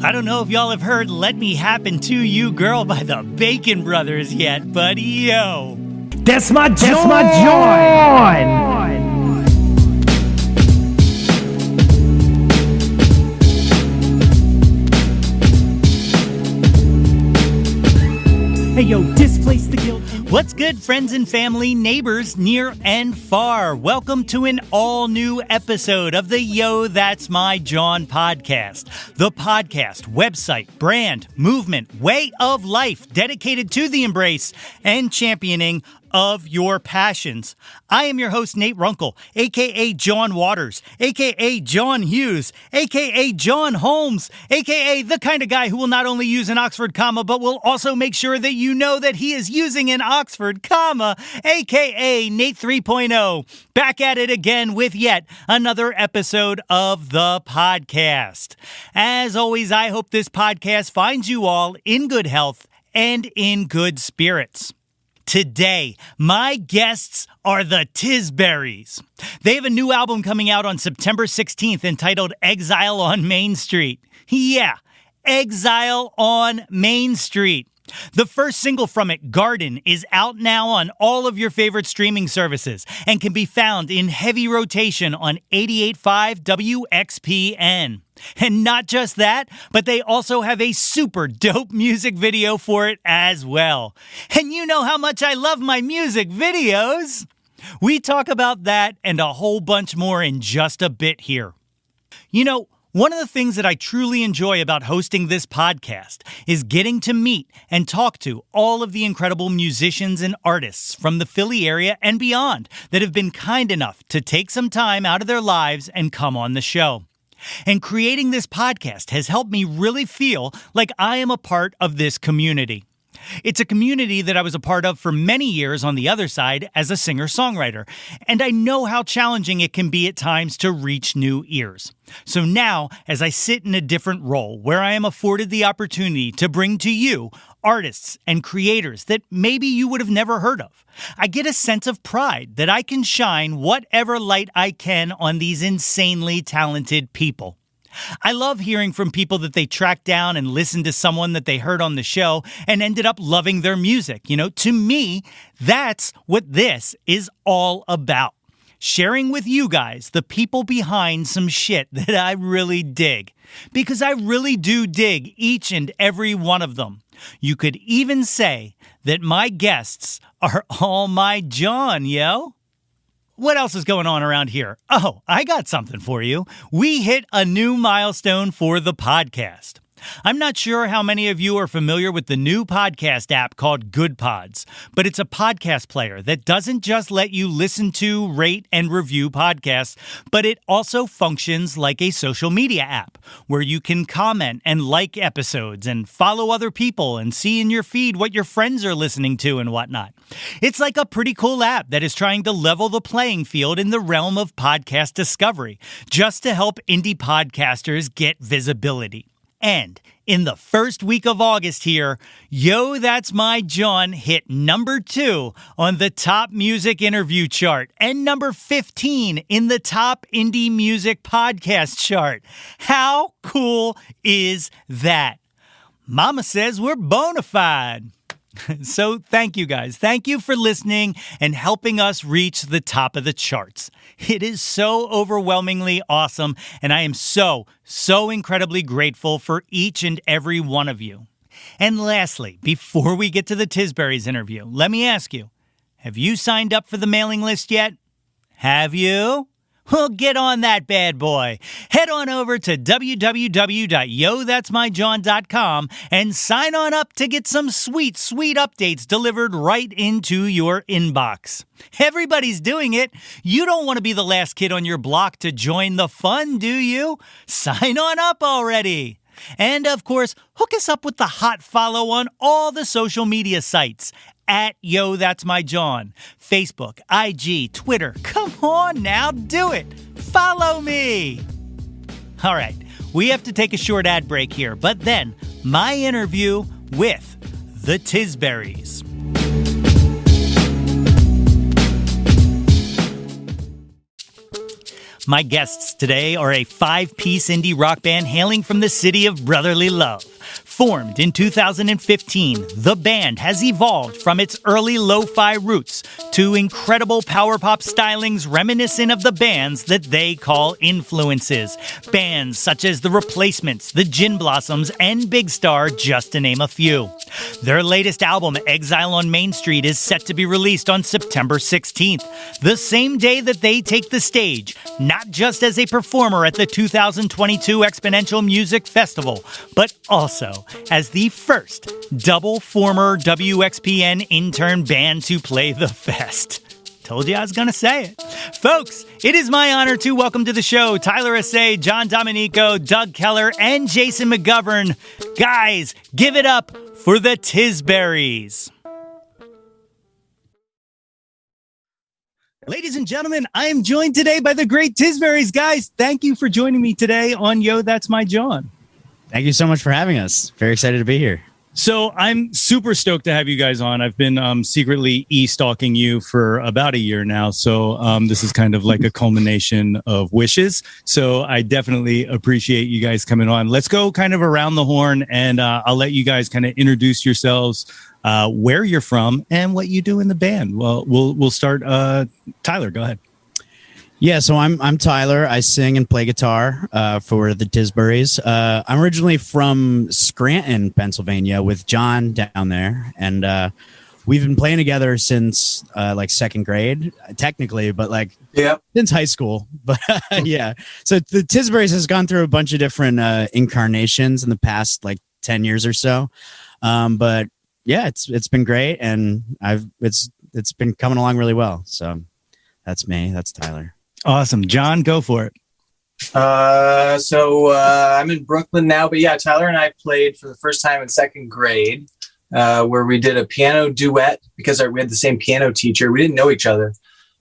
I don't know if y'all have heard Let Me Happen to You Girl by the Bacon Brothers yet, but yo. That's my Jawn! Hey yo, displace the guilt. What's good, friends and family, neighbors near and far? Welcome to an all-new episode of the Yo, That's My Jawn podcast. The podcast, website, brand, movement, way of life dedicated to the embrace and championing of your passions. I am your host, Nate Runkle, a.k.a. Jawn Waters, a.k.a. John Hughes, a.k.a. John Holmes, a.k.a. the kind of guy who will not only use an Oxford comma, but will also make sure that you know that he is using an Oxford comma, a.k.a. Nate 3.0. Back at it again with yet another episode of the podcast. As always, I hope this podcast finds you all in good health and in good spirits. Today, my guests are the Tisburys. They have a new album coming out on September 16th entitled Exile on Main Street. Yeah, Exile on Main Street. The first single from it, Garden, is out now on all of your favorite streaming services and can be found in heavy rotation on 88.5 WXPN. And not just that, but they also have a super dope music video for it as well. And you know how much I love my music videos. We talk about that and a whole bunch more in just a bit here. You know, one of the things that I truly enjoy about hosting this podcast is getting to meet and talk to all of the incredible musicians and artists from the Philly area and beyond that have been kind enough to take some time out of their lives and come on the show. And creating this podcast has helped me really feel like I am a part of this community. It's a community that I was a part of for many years on the other side as a singer-songwriter, and I know how challenging it can be at times to reach new ears. So now, as I sit in a different role where I am afforded the opportunity to bring to you artists and creators that maybe you would have never heard of, I get a sense of pride that I can shine whatever light I can on these insanely talented people. I love hearing from people that they tracked down and listened to someone that they heard on the show and ended up loving their music. You know, to me, that's what this is all about. Sharing with you guys the people behind some shit that I really dig. Because I really do dig each and every one of them. You could even say that my guests are all my Jawn, yo. What else is going on around here? Oh, I got something for you. We hit a new milestone for the podcast. I'm not sure how many of you are familiar with the new podcast app called Good Pods, but it's a podcast player that doesn't just let you listen to, rate, and review podcasts, but it also functions like a social media app where you can comment and like episodes and follow other people and see in your feed what your friends are listening to and whatnot. It's like a pretty cool app that is trying to level the playing field in the realm of podcast discovery, just to help indie podcasters get visibility. And in the first week of August here, Yo, That's My Jawn hit number 2 on the top music interview chart and number 15 in the top indie music podcast chart. How cool is that? Mama says we're bona fide. So thank you guys. Thank you for listening and helping us reach the top of the charts. It is so overwhelmingly awesome, and I am so incredibly grateful for each and every one of you. And lastly, before we get to the Tisburys interview, let me ask you, have you signed up for the mailing list yet? Have you? Well, get on that bad boy. Head on over to www.yothat'smyjawn.com and sign on up to get some sweet updates delivered right into your inbox. Everybody's doing it. You don't want to be the last kid on your block to join the fun, do you? Sign on up already. And of course, hook us up with the hot follow on all the social media sites. At Yo, That's My Jawn. Facebook, IG, Twitter. Come on now, do it. Follow me. All right, we have to take a short ad break here, but then my interview with the Tisburys. My guests today are a 5-piece indie rock band hailing from the city of brotherly love. Formed in 2015, the band has evolved from its early lo-fi roots to incredible power pop stylings reminiscent of the bands that they call influences. Bands such as The Replacements, The Gin Blossoms, and Big Star, just to name a few. Their latest album, Exile on Main Street, is set to be released on September 16th, the same day that they take the stage, not just as a performer at the 2022 Exponential Music Festival, but also as the first double former WXPN intern band to play the fest. Told you I was going to say it. Folks, it is my honor to welcome to the show Tyler Assay, John Domenico, Doug Keller, and Jason McGovern. Guys, give it up for the Tisburys. Ladies and gentlemen, I am joined today by the great Tisburys. Guys, thank you for joining me today on Yo, That's My Jawn. Thank you so much for having us. Very excited to be here. So I'm super stoked to have you guys on. I've been secretly e-stalking you for about a year now. So this is kind of like a culmination of wishes. So I definitely appreciate you guys coming on. Let's go kind of around the horn, and I'll let you guys kind of introduce yourselves, where you're from, and what you do in the band. Well, we'll start. Tyler, go ahead. Yeah, so I'm Tyler. I sing and play guitar for the Tisburys. I'm originally from Scranton, Pennsylvania, with John down there, and we've been playing together since like second grade, technically, but like since high school. But yeah, so the Tisburys has gone through a bunch of different incarnations in the past like 10 years or so. But yeah, it's been great, and it's been coming along really well. So that's me. That's Tyler. Awesome. John, go for it. So I'm in Brooklyn now, but yeah, Tyler and I played for the first time in second grade, where we did a piano duet because we had the same piano teacher. We didn't know each other.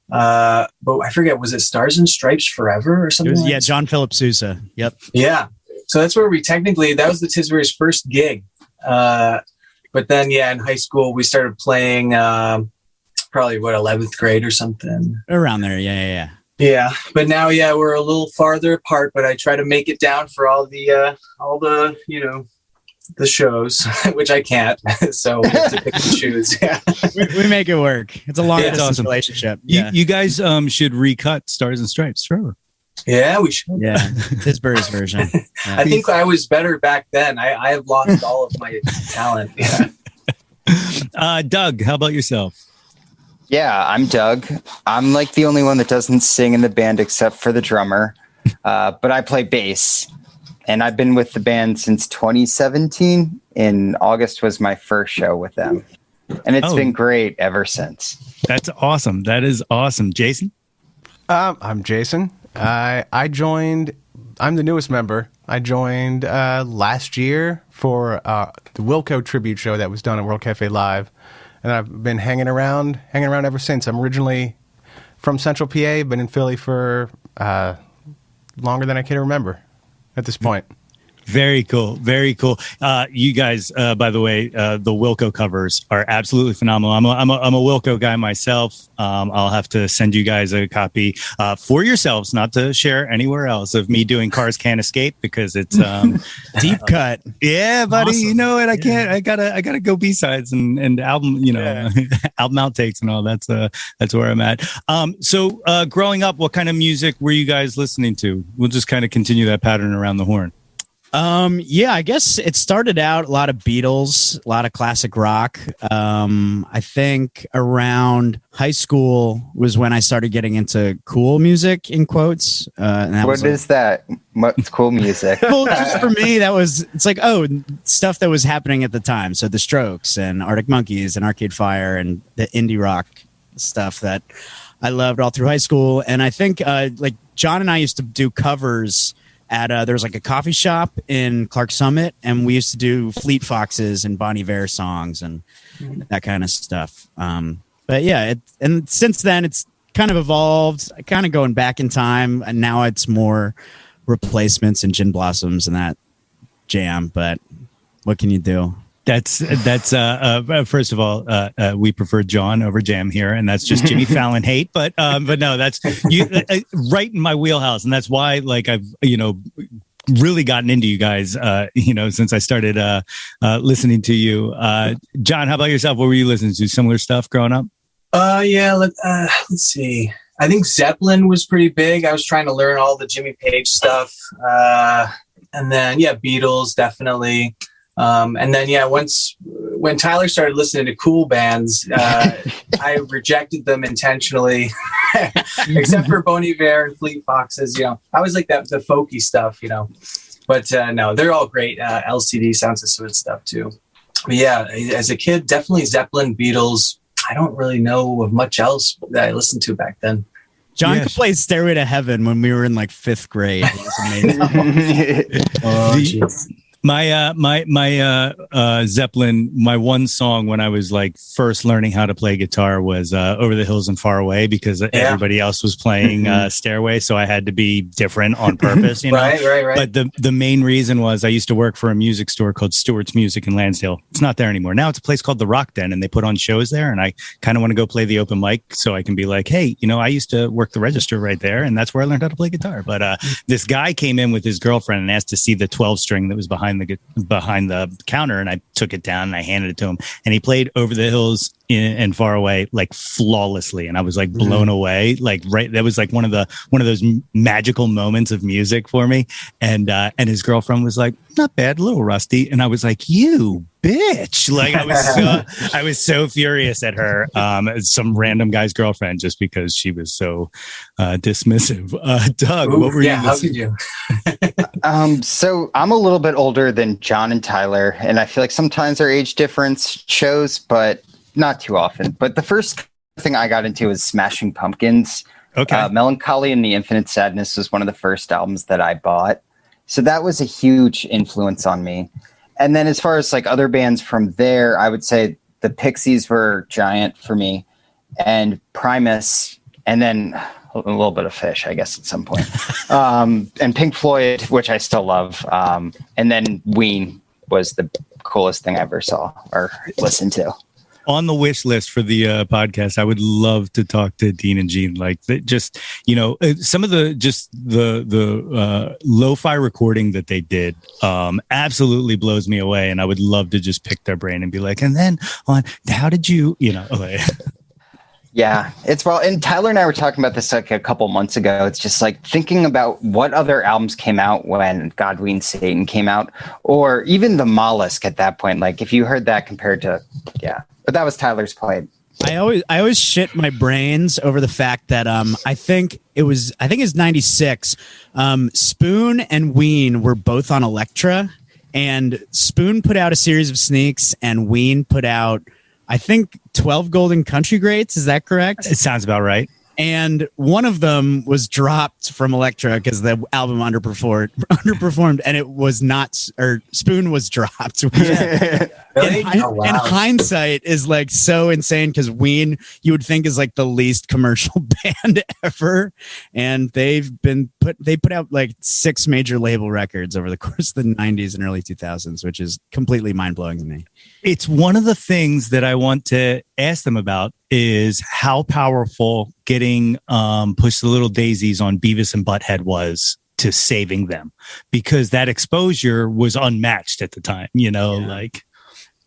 But I forget, was it Stars and Stripes Forever or something? Yeah, John Philip Sousa. Yep. Yeah. So that's where that was the Tisburys' first gig. But then, yeah, in high school, we started playing probably, 11th grade or something. Around there, yeah. Yeah, but now, we're a little farther apart, but I try to make it down for all the the shows, which I can't. So we have to pick and choose. Yeah. we make it work. It's a long distance relationship. Yeah. You guys should recut Stars and Stripes forever. Yeah, we should. Yeah, Tisburys version. Yeah. I think I was better back then. I have lost all of my talent. Yeah. Doug, how about yourself? Yeah, I'm Doug. I'm like the only one that doesn't sing in the band except for the drummer. But I play bass, and I've been with the band since 2017. In August was my first show with them, and it's been great ever since. That's awesome. That is awesome. Jason? I'm Jason. I joined. I'm the newest member. I joined last year for the Wilco tribute show that was done at World Cafe Live. And I've been hanging around ever since. I'm originally from Central PA, been in Philly for longer than I can remember at this point. Very cool. Very cool. You guys, by the way, the Wilco covers are absolutely phenomenal. I'm a Wilco guy myself. I'll have to send you guys a copy for yourselves, not to share anywhere else, of me doing Cars Can't Escape, because it's deep cut. Yeah, buddy. Awesome. You know what? I can't. I gotta go B-sides and album. Album outtakes and all. That's where I'm at. So growing up, what kind of music were you guys listening to? We'll just kind of continue that pattern around the horn. Yeah, I guess it started out a lot of Beatles, a lot of classic rock. I think around high school was when I started getting into cool music, in quotes. And that What is that? What's cool music? Well, just for me, it's like, stuff that was happening at the time. So the Strokes and Arctic Monkeys and Arcade Fire and the indie rock stuff that I loved all through high school. And I think like John and I used to do covers at there was like a coffee shop in Clark Summit, and we used to do Fleet Foxes and Bon Iver songs and that kind of stuff. But yeah, and since then it's kind of evolved, kind of going back in time, and now it's more Replacements and Gin Blossoms and that jam. But what can you do? That's first of all, we prefer Jawn over Jam here, and that's just Jimmy Fallon hate. But no, that's you right in my wheelhouse, and that's why like I've really gotten into you guys, since I started listening to you. John, how about yourself? What were you listening to? Similar stuff growing up? Yeah. Let's see. I think Zeppelin was pretty big. I was trying to learn all the Jimmy Page stuff, and then Beatles definitely. And then, when Tyler started listening to cool bands, I rejected them intentionally, except for Bon Iver and Fleet Foxes. I was like the folky stuff, but no, they're all great. LCD Sound System and stuff too. But yeah, as a kid, definitely Zeppelin, Beatles. I don't really know of much else that I listened to back then. John could play Stairway to Heaven when we were in like 5th grade. It was amazing. My Zeppelin, my one song when I was like first learning how to play guitar was Over the Hills and Far Away, because everybody else was playing Stairway, so I had to be different on purpose. Right. But the main reason was I used to work for a music store called Stewart's Music in Lansdale. It's not there anymore. Now it's a place called the Rock Den, and they put on shows there, and I kind of want to go play the open mic so I can be like, hey, I used to work the register right there, and that's where I learned how to play guitar. But this guy came in with his girlfriend and asked to see the 12 string that was behind the counter, and I took it down and I handed it to him, and he played Over the Hills and Far Away like flawlessly, and I was like blown away. Like that was like one of those magical moments of music for me. And his girlfriend was like, not bad, a little rusty, and I was like, you bitch. Like I was so furious at her, some random guy's girlfriend, just because she was so dismissive. Doug, what were you? How did you? So I'm a little bit older than John and Tyler, and I feel like sometimes our age difference shows, but not too often. But the first thing I got into was Smashing Pumpkins. Okay. Melancholy and the Infinite Sadness was one of the first albums that I bought. So that was a huge influence on me. And then as far as like other bands from there, I would say the Pixies were giant for me, and Primus, and then a little bit of Fish, I guess, at some point. And Pink Floyd, which I still love. And then Ween was the coolest thing I ever saw or listened to. On the wish list for the podcast, I would love to talk to Dean and Gene. Like, just some of the lo-fi recording that they did absolutely blows me away, and I would love to just pick their brain and be like, and then how did you Yeah, and Tyler and I were talking about this like a couple months ago. It's just like thinking about what other albums came out when God We Satan came out, or even the Mollusk at that point. Like if you heard that compared to, but that was Tyler's point. I always shit my brains over the fact that I think it was 96. Spoon and Ween were both on Elektra, and Spoon put out a series of sneaks, and Ween put out, I think, 12 Golden Country Greats. Is that correct? It sounds about right. And one of them was dropped from Elektra because the album underperformed, and it was not, or Spoon was dropped. Really? And hindsight is like so insane, because Ween, you would think, is like the least commercial band ever, and they put out like 6 major label records over the course of the 90s and early 2000s, which is completely mind-blowing to me. It's one of the things that I want to ask them about, is how powerful getting Push the Little Daisies on Beavis and Butthead was to saving them, because that exposure was unmatched at the time, like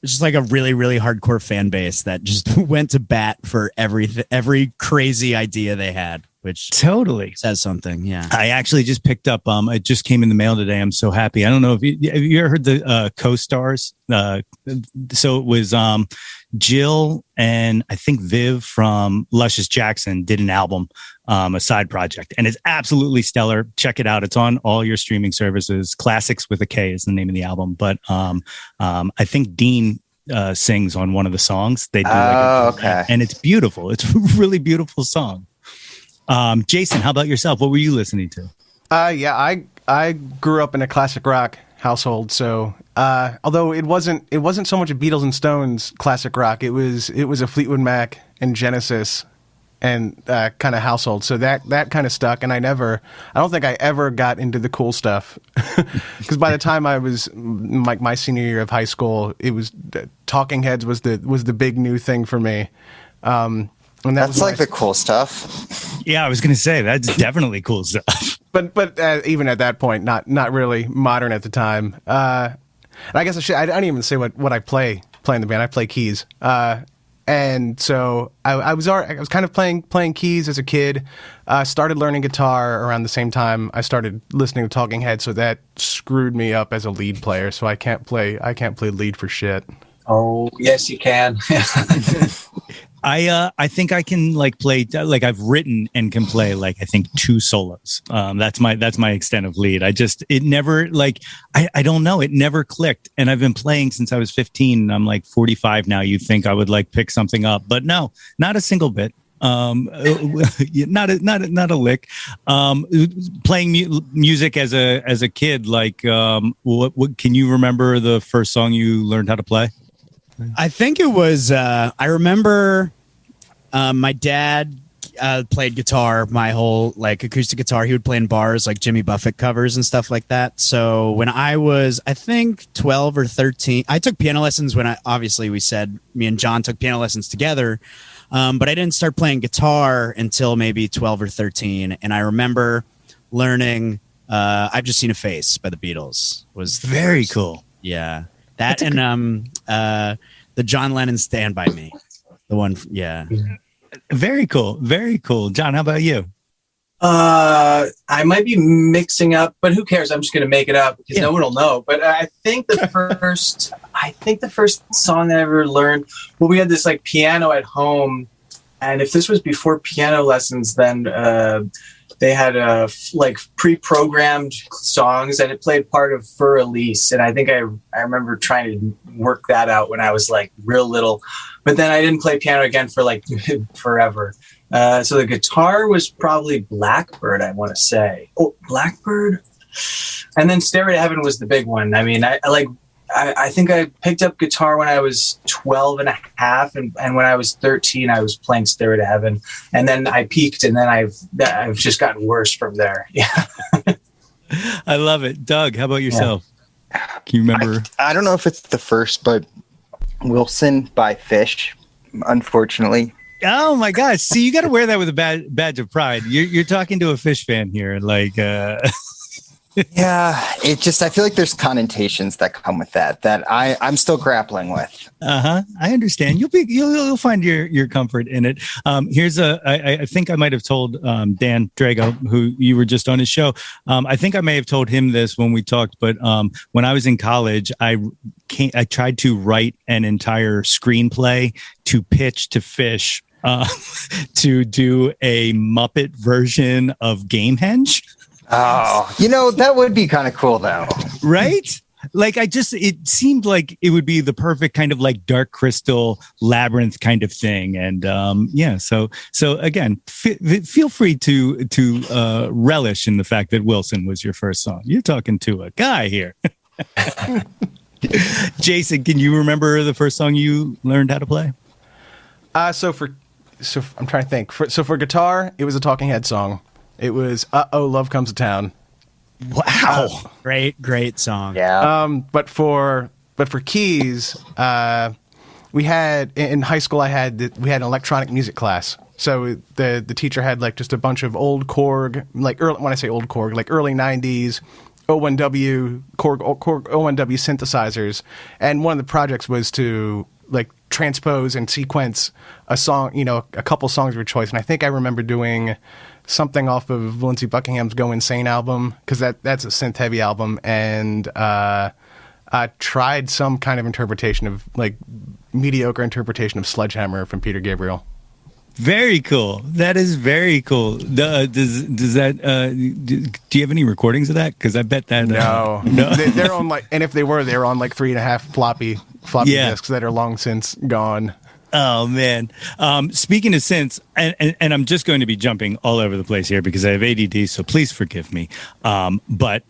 it's just like a really, really hardcore fan base that just went to bat for every crazy idea they had, which totally says something. Yeah. I actually just picked up, it just came in the mail today. I'm so happy. I don't know if you ever heard the co-stars. So it was Jill and I think Viv from Luscious Jackson did an album, a side project, and it's absolutely stellar. Check it out. It's on all your streaming services. Classics with a K is the name of the album. But I think Dean sings on one of the songs. They do okay. And it's beautiful. It's a really beautiful song. Jason, how about yourself? What were you listening to? I grew up in a classic rock household, so although it wasn't so much a Beatles and Stones classic rock, it was a Fleetwood Mac and Genesis and kind of household. So that kind of stuck. And I don't think I ever got into the cool stuff because by the time I was like my senior year of high school, it was Talking Heads was the big new thing for me. And that's like the cool stuff. Yeah, I was going to say that's definitely cool stuff. But even at that point, not really modern at the time. And I guess I didn't even say what I play in the band. I play keys. And so I was kind of playing keys as a kid. Started learning guitar around the same time I started listening to Talking Heads, so that screwed me up as a lead player. So I can't play lead for shit. Oh yes, you can. I think I can play I've written and can play I think 2 solos. That's my extent of lead. It never I don't know, it never clicked. And I've been playing since I was 15. And I'm 45 now. You'd think I would pick something up, but no, not a single bit. Not a lick. Playing music as a kid, what can you remember the first song you learned how to play? I think it was, I remember my dad played guitar, my whole acoustic guitar. He would play in bars like Jimmy Buffett covers and stuff like that. So when I was, I think 12 or 13, I took piano lessons when obviously we said me and John took piano lessons together. But I didn't start playing guitar until maybe 12 or 13. And I remember learning I've Just Seen a Face by the Beatles was very cool. Yeah. That and the John Lennon Stand By Me. The one, yeah. Very cool. Very cool. John, how about you? I might be mixing up, but who cares? I'm just going to make it up because no one will know. But I think the first song that I ever learned, we had this piano at home, and if this was before piano lessons, then they had pre-programmed songs, and it played part of For Elise. And I think I remember trying to work that out when I was real little, but then I didn't play piano again for forever. So the guitar was probably Blackbird, I want to say. Oh, Blackbird. And then Stairway to Heaven was the big one. I mean, I think I picked up guitar when I was 12 and a half. And when I was 13, I was playing Stairway to Heaven. And then I peaked, and then I've just gotten worse from there. Yeah. I love it. Doug, how about yourself? Yeah. Can you remember? I don't know if it's the first, but Wilson by Fish, unfortunately. Oh my gosh! See, you got to wear that with a badge of pride. You're talking to a Fish fan here, Yeah, I feel like there's connotations that come with that I'm still grappling with. I understand. You'll find your comfort in it. I think I might have told Dan Drago, who you were just on his show. I think I may have told him this when we talked, but when I was in college, I tried to write an entire screenplay to pitch to Fish to do a Muppet version of Gamehenge. Oh, that would be kind of cool though. Right? It seemed like it would be the perfect kind of Dark Crystal Labyrinth kind of thing. And so again, feel free to relish in the fact that Wilson was your first song. You're talking to a guy here. Jason, can you remember the first song you learned how to play? So I'm trying to think. For guitar, it was a Talking Head song. It was "Uh-Oh, Love Comes to Town." Wow, great song. Yeah. But for keys, we had in high school. We had an electronic music class. So the teacher had just a bunch of old Korg, when I say old Korg, early '90s O1W Korg O1W synthesizers, and one of the projects was to transpose and sequence a song, a couple songs of your choice. And I think I remember doing something off of Lindsey Buckingham's Go Insane album, because that's a synth heavy album, and I tried some kind of interpretation of mediocre interpretation of Sledgehammer from Peter Gabriel. Very cool. That is very cool. Does that? Do you have any recordings of that? Because I bet that no. They're on and if they were on 3.5 floppy disks that are long since gone. Oh man. Speaking of synths, and I'm just going to be jumping all over the place here because I have ADD, so please forgive me. But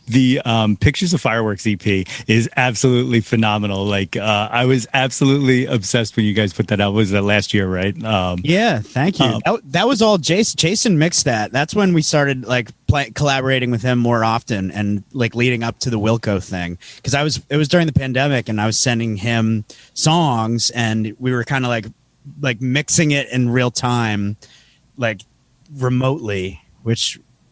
the Pictures of Fireworks EP is absolutely phenomenal. Like I was absolutely obsessed when you guys put that out. Was that last year, right? Yeah, thank you. That was all Jason. Jason mixed that. That's when we started like collaborating with him more often, and like leading up to the Wilco thing. Because it was during the pandemic, and I was sending him songs, and we were kind of like mixing it in real time, like remotely,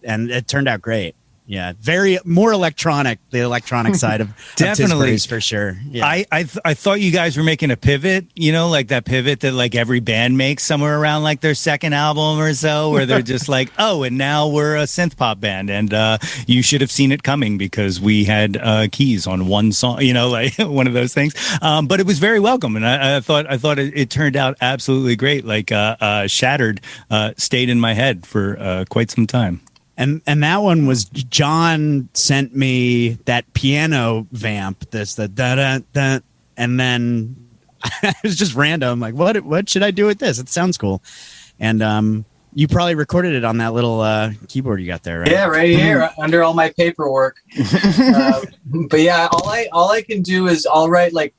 and it turned out great. Yeah, very more electronic, the electronic side of definitely Tisburys for sure. Yeah. I thought you guys were making a pivot, like that pivot that like every band makes somewhere around like their second album or so, where they're just like, oh, and now we're a synth pop band, and you should have seen it coming because we had keys on one song, like one of those things. But it was very welcome, and I thought it turned out absolutely great. Like Shattered stayed in my head for quite some time. And that one was Jawn sent me that piano vamp, the da da da, and then it was just random. Like, what should I do with this? It sounds cool. And you probably recorded it on that little keyboard you got there, right? Yeah, right here under all my paperwork. But yeah, all I can do is I'll write like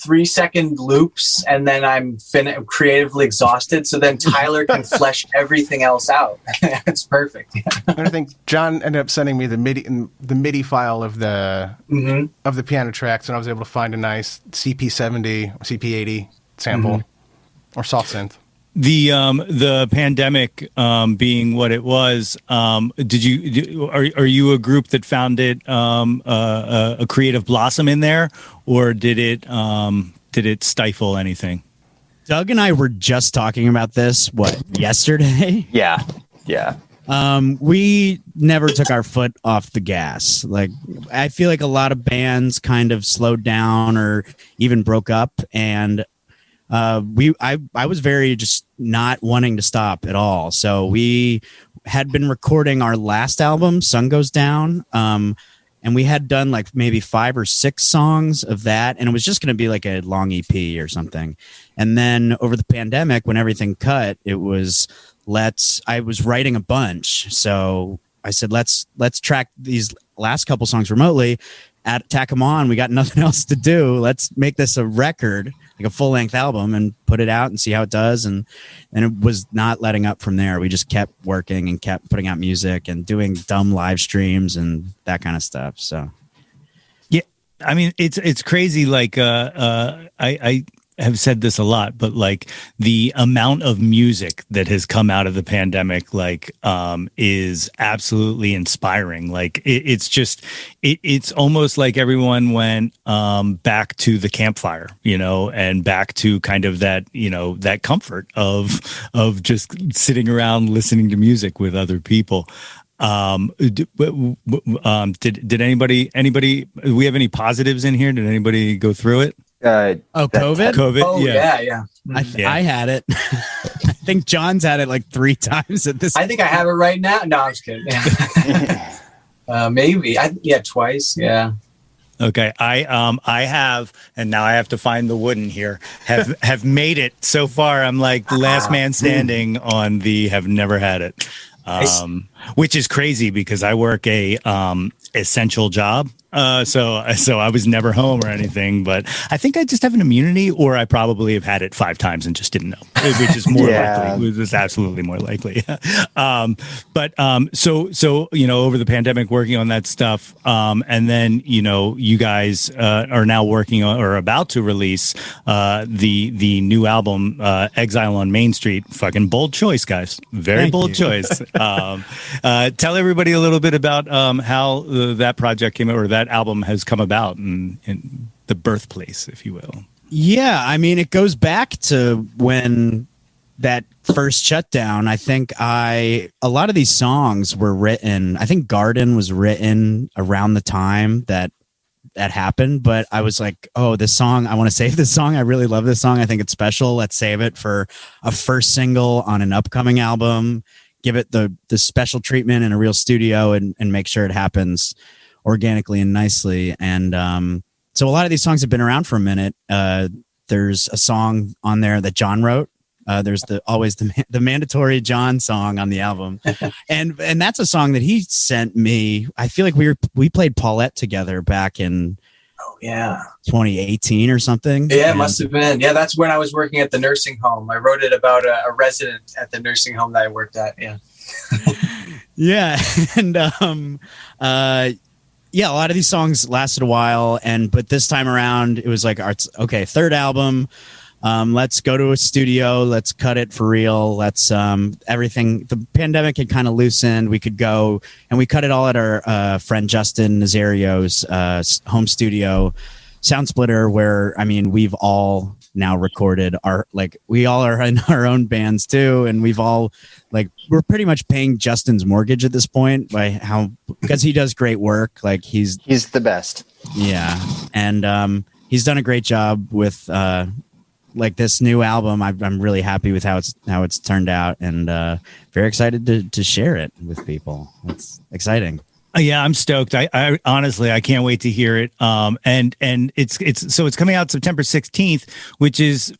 3-second loops, and then I'm creatively exhausted. So then Tyler can flesh everything else out. It's perfect. I think John ended up sending me the MIDI file of the piano tracks, and I was able to find a nice CP70 or CP80 sample or soft synth. The pandemic being what it was, are you a group that found it a creative blossom in there, or did it stifle anything? Doug and I were just talking about this yesterday. Yeah. We never took our foot off the gas. Like, I feel like a lot of bands kind of slowed down or even broke up, and I was very just not wanting to stop at all. So we had been recording our last album, Sun Goes Down, and we had done like maybe 5 or 6 songs of that, and it was just going to be like a long EP or something. And then over the pandemic, when everything cut, I was writing a bunch, so I said let's track these last couple songs remotely, tack them on. We got nothing else to do. Let's make this a record, like a full-length album, and put it out and see how it does. And it was not letting up from there. We just kept working and kept putting out music and doing dumb live streams and that kind of stuff. So yeah, I mean, it's crazy. Like I have said this a lot, but like the amount of music that has come out of the pandemic, like, is absolutely inspiring. Like it's almost like everyone went, back to the campfire, and back to kind of that, that comfort of just sitting around listening to music with other people. Did anybody, do we have any positives in here? Did anybody go through it? COVID? COVID? Oh, yeah. I had it. I think John's had it like 3 times at this. I think I have it right now. No, I'm just kidding. Maybe. Twice. Yeah. Okay, I have, and now I have to find the wooden here. Have made it so far. I'm like the last man standing on the have never had it, which is crazy because I work a essential job. So I was never home or anything, but I think I just have an immunity, or I probably have had it 5 times and just didn't know, which is more likely. It was absolutely more likely. So over the pandemic, working on that stuff, and then you guys are now working on or about to release the new album, Exile on Main Street. Fucking bold choice, guys. Very bold choice. Tell everybody a little bit about how that project came out, or that album has come about, and the birthplace, if you will. Yeah, I mean, it goes back to when that first shutdown. I think a lot of these songs were written. I think Garden was written around the time that happened, but I was like, oh, this song, I want to save this song. I really love this song. I think it's special. Let's save it for a first single on an upcoming album. Give it the special treatment in a real studio, and make sure it happens organically and nicely. And so a lot of these songs have been around for a minute. There's a song on there that John wrote There's always the mandatory Jawn song on the album, and that's a song that he sent me. I feel like we played Paulette together back in 2018 or something. Yeah, it must have been. Yeah, that's when I was working at the nursing home. I wrote it about a resident at the nursing home that I worked at. Yeah. Yeah, and yeah, a lot of these songs lasted a while, but this time around it was like, okay, third album. Let's go to a studio. Let's cut it for real. Let's everything. The pandemic had kind of loosened. We could go, and we cut it all at our friend Justin Nazario's home studio, Sound Splitter, where we've all now recorded we all are in our own bands too, and we've all we're pretty much paying Justin's mortgage at this point because he does great work. He's the best. Yeah, and he's done a great job with this new album. I'm really happy with how it's turned out, and very excited to share it with people. It's exciting. Yeah, I'm stoked. I honestly, I can't wait to hear it. And it's coming out September 16th, which is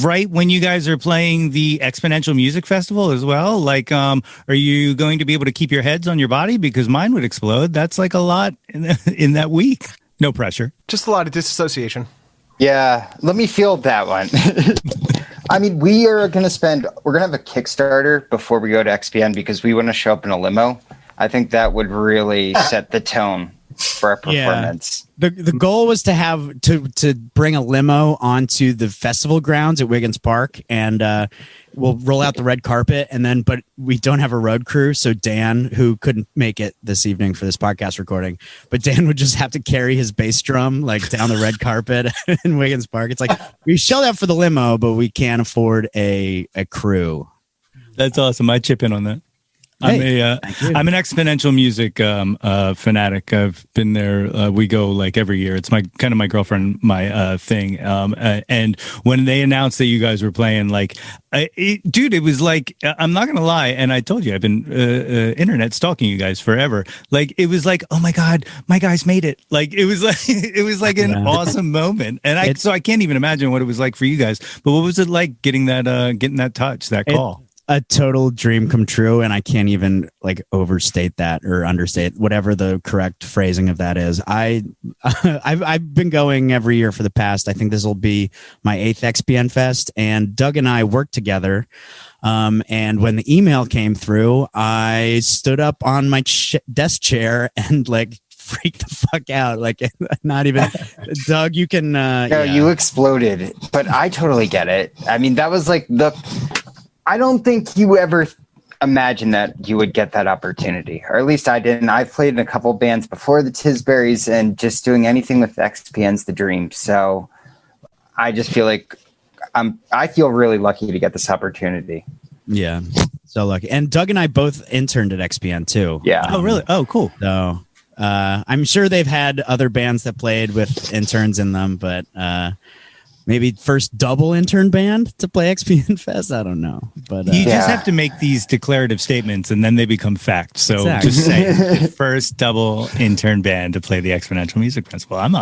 right when you guys are playing the Exponential Music Festival as well. Are you going to be able to keep your heads on your body? Because mine would explode. That's a lot in that week. No pressure. Just a lot of disassociation. Yeah, let me field that one. We're going to have a Kickstarter before we go to XPN because we want to show up in a limo. I think that would really set the tone for our performance. Yeah. The goal was to have to bring a limo onto the festival grounds at Wiggins Park, and we'll roll out the red carpet, but we don't have a road crew. So Dan, who couldn't make it this evening for this podcast recording, but Dan would just have to carry his bass drum down the red carpet in Wiggins Park. It's we shelled out for the limo, but we can't afford a crew. That's awesome. I chip in on that. I'm an Exponential Music fanatic. I've been there. We go every year. It's my girlfriend, my thing. And when they announced that you guys were playing, it was I'm not gonna lie. And I told you I've been internet stalking you guys forever. It was oh my God, my guys made it. It was an awesome moment. And I can't even imagine what it was like for you guys. But what was it like getting that touch, that call? A total dream come true, and I can't even overstate that or understate whatever the correct phrasing of that is. I've been going every year for the past. I think this will be my 8th XPN Fest, and Doug and I worked together. And when the email came through, I stood up on my desk chair and freaked the fuck out. Not even Doug. You can. You exploded, but I totally get it. That was I don't think you ever imagined that you would get that opportunity, or at least I didn't. I've played in a couple bands before the Tisburys, and just doing anything with XPN's the dream. So I just feel I feel really lucky to get this opportunity. Yeah, so lucky. And Doug and I both interned at XPN too. Yeah. Oh, really? Oh, cool. So I'm sure they've had other bands that played with interns in them, but maybe first double intern band to play XPN Fest. I don't know, but you just have to make these declarative statements, and then they become fact. So just say the first double intern band to play the Exponential Music Festival. I'm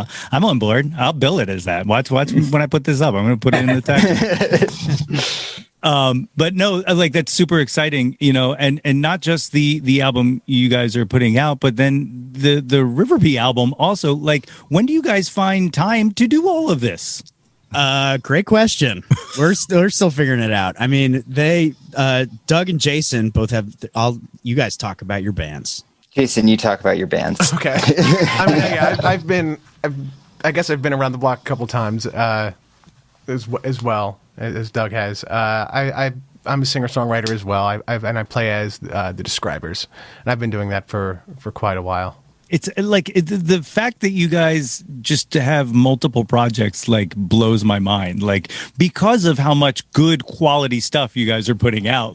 on board. I'll bill it as that. Watch when I put this up. I'm going to put it in the text. But no, that's super exciting, and not just the album you guys are putting out, but then the Riverby album also. When do you guys find time to do all of this? Great question. We're still figuring it out. Doug and Jason both have you guys talk about your bands. Jason, you talk about your bands. Okay. I guess I've been around the block a couple times, as well as Doug has. I'm a singer-songwriter as well. I play as the Describers, and I've been doing that for quite a while. It's the fact that you guys just to have multiple projects blows my mind. Because of how much good quality stuff you guys are putting out,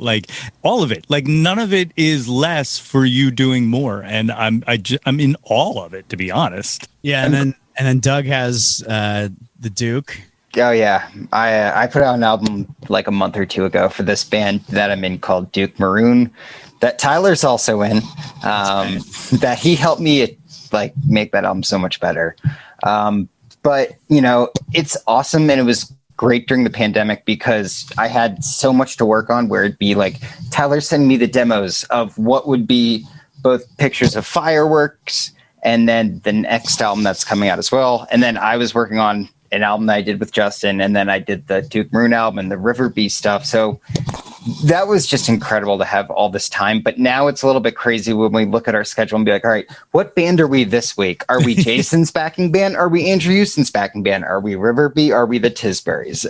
all of it, none of it is less for you doing more. And I'm in awe of it, to be honest. Yeah, and then Doug has the Duke. Oh yeah, I put out an album a month or two ago for this band that I'm in called Duke Maroon, that Tyler's also in. That he helped me make that album so much better. But it's awesome, and it was great during the pandemic because I had so much to work on, where it'd be like Tyler sending me the demos of what would be both pictures of fireworks and then the next album that's coming out as well. And then I was working on an album that I did with Justin, and then I did the Duke Maroon album and the River Bee stuff. So that was just incredible to have all this time. But now it's a little bit crazy when we look at our schedule and be like, all right, what band are we this week? Are we Jason's backing band? Are we Andrew Houston's backing band? Are we River Bee? Are we the Tisburys?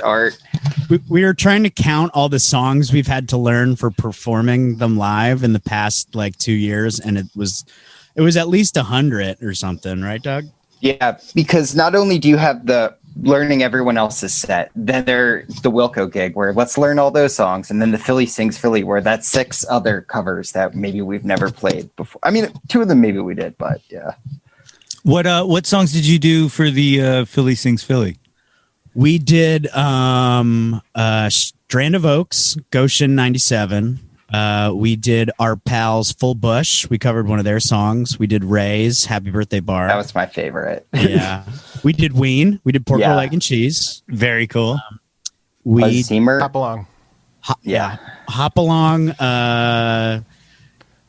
We were trying to count all the songs we've had to learn for performing them live in the past like 2 years, and it was at least 100 or something, right, Doug? Yeah, because not only do you have the learning everyone else's set, then there's the Wilco gig where let's learn all those songs, and then the Philly Sings Philly where that's 6 other covers that maybe we've never played before. I mean, 2 of them maybe we did, but yeah. What songs did you do for the Philly Sings Philly? We did Strand of Oaks, Goshen 97. We did our pals Full Bush. We covered one of their songs. We did Ray's Happy Birthday Bar. That was my favorite. Yeah. We did Ween. We did Pork Roll, Egg and Cheese. Very cool. We Hop Along. Hop Along.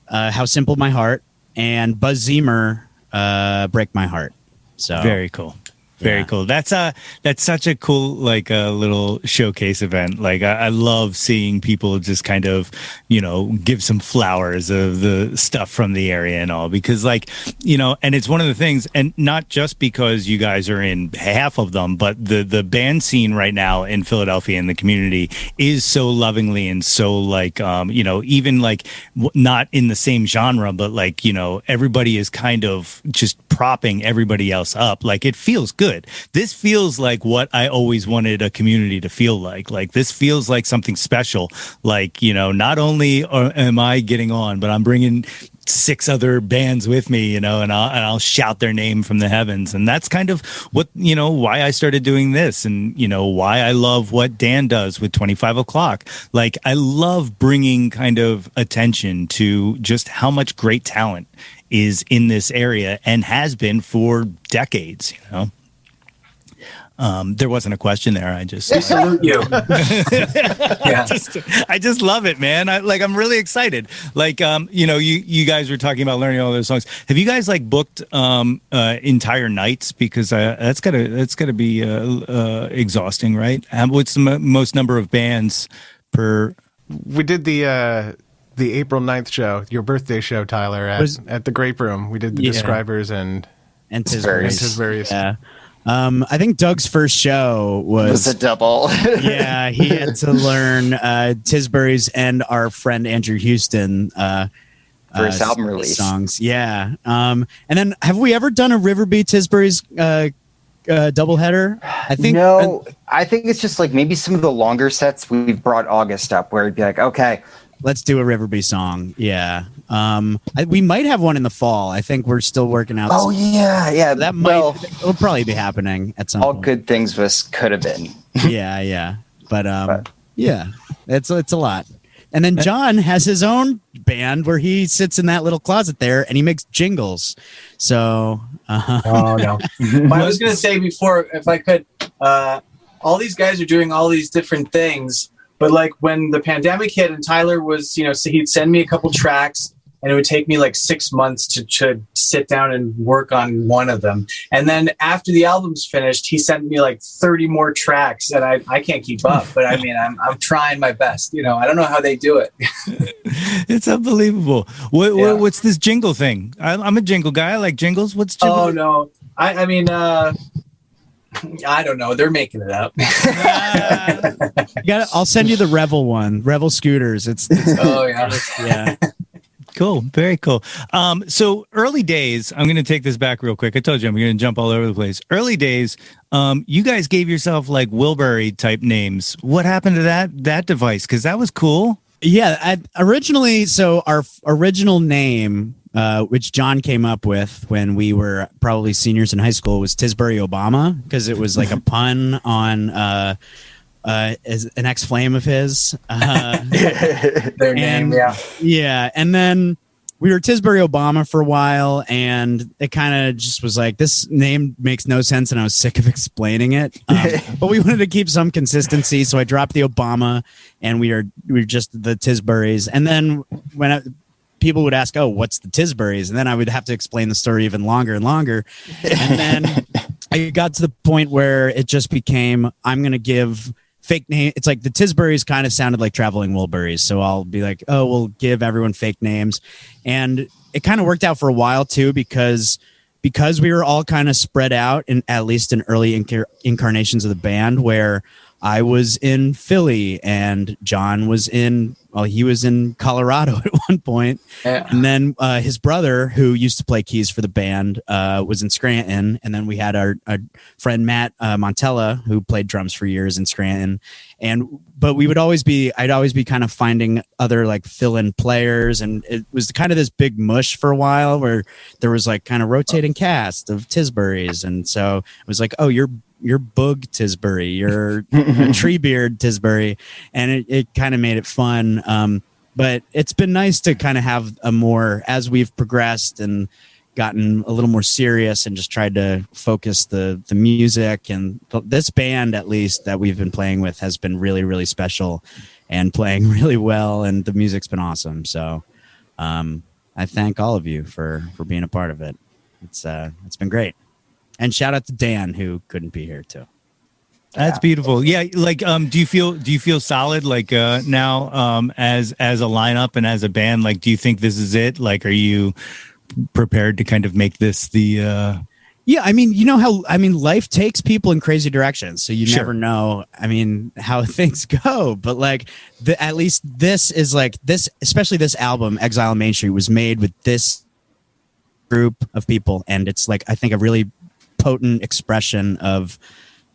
How Simple My Heart, and Buzz Zimmer, Break My Heart. So very cool. Very cool. That's such a cool, like a little showcase event. Like I love seeing people just kind of, give some flowers of the stuff from the area and all, because like, and it's one of the things, and not just because you guys are in half of them, but the band scene right now in Philadelphia and the community is so lovingly and so like, even like not in the same genre, but like, everybody is kind of just propping everybody else up. Like it feels good. This feels like what I always wanted a community to feel like. Like this feels like something special. Like, not only am I getting on, but I'm bringing 6 other bands with me, and I'll shout their name from the heavens. And that's kind of what, why I started doing this, and, why I love what Dan does with 25 o'clock. Like I love bringing kind of attention to just how much great talent is in this area and has been for decades, There wasn't a question there. I just salute you. Yeah. I just love it, man. I'm really excited. Like, you guys were talking about learning all those songs. Have you guys like booked entire nights? Because that's gotta be exhausting, right? What's the most number of bands per? We did the April 9th show, your birthday show, Tyler, at the Grape Room. We did the Describers and Tisburys. Yeah. I think Doug's first show was a double. Yeah, he had to learn Tisburys and our friend Andrew Houston first album release songs. Yeah. And then have we ever done a River Bee Tisburys doubleheader? I think no. I think it's just like maybe some of the longer sets we've brought August up where it'd be like, okay, let's do a River Bee song. Yeah. We might have one in the fall. I think we're still working out. Oh yeah. It'll probably be happening at some point. All good things could have been. Yeah. But yeah, it's a lot. And then Jawn has his own band where he sits in that little closet there and he makes jingles. So oh no. I was gonna say before, if I could, all these guys are doing all these different things. But like when the pandemic hit and Tyler was, so he'd send me a couple tracks and it would take me like 6 months to sit down and work on one of them. And then after the album's finished, he sent me like 30 more tracks and I can't keep up. But I mean, I'm trying my best. I don't know how they do it. It's unbelievable. What's this jingle thing? I'm a jingle guy. I like jingles. What's jingle? Oh, no. I mean, I don't know. They're making it up. I'll send you the Revel one. Revel scooters. It's oh yeah. Yeah. Cool. Very cool. So early days, I'm going to take this back real quick. I told you I'm going to jump all over the place. Early days, you guys gave yourself like Wilbury type names. What happened to that device? Because that was cool. Yeah. Originally, so our original name, which Jawn came up with when we were probably seniors in high school, was Tisbury Obama, because it was like a pun on as an ex-flame of his. Their name, yeah. Yeah, and then we were Tisbury Obama for a while, and it kind of just was like, this name makes no sense, and I was sick of explaining it. But we wanted to keep some consistency, so I dropped the Obama, and we were just the Tisburys. And then when people would ask, "Oh, what's the Tisburys?" and then I would have to explain the story even longer and longer. And then I got to the point where it just became, I'm going to give fake name. It's like the Tisburys kind of sounded like traveling Wilburys. So I'll be like, oh, we'll give everyone fake names. And it kind of worked out for a while too, because we were all kind of spread out in at least in early incarnations of the band, where I was in Philly and Jawn was he was in Colorado at one point. Yeah. And then his brother, who used to play keys for the band, was in Scranton. And then we had our friend Matt Montella, who played drums for years in Scranton. But I'd always be kind of finding other like fill-in players. And it was kind of this big mush for a while where there was like kind of rotating cast of Tisburys. And so it was like, oh, you're Boog Tisbury, you're Treebeard Tisbury, and it kind of made it fun. But it's been nice to kind of have a more, as we've progressed and gotten a little more serious and just tried to focus the music. And this band, at least, that we've been playing with has been really, really special and playing really well, and the music's been awesome. So I thank all of you for being a part of it. It's been great. And shout out to Dan, who couldn't be here too. That's beautiful. Yeah, like do you feel solid like now as a lineup and as a band? Like, do you think this is it? Like, are you prepared to kind of make this the Yeah, I mean, you know how life takes people in crazy directions, so you never know. I mean, how things go, but like at least this is like this, especially this album, Exile on Main Street, was made with this group of people, and it's like I think a really potent expression of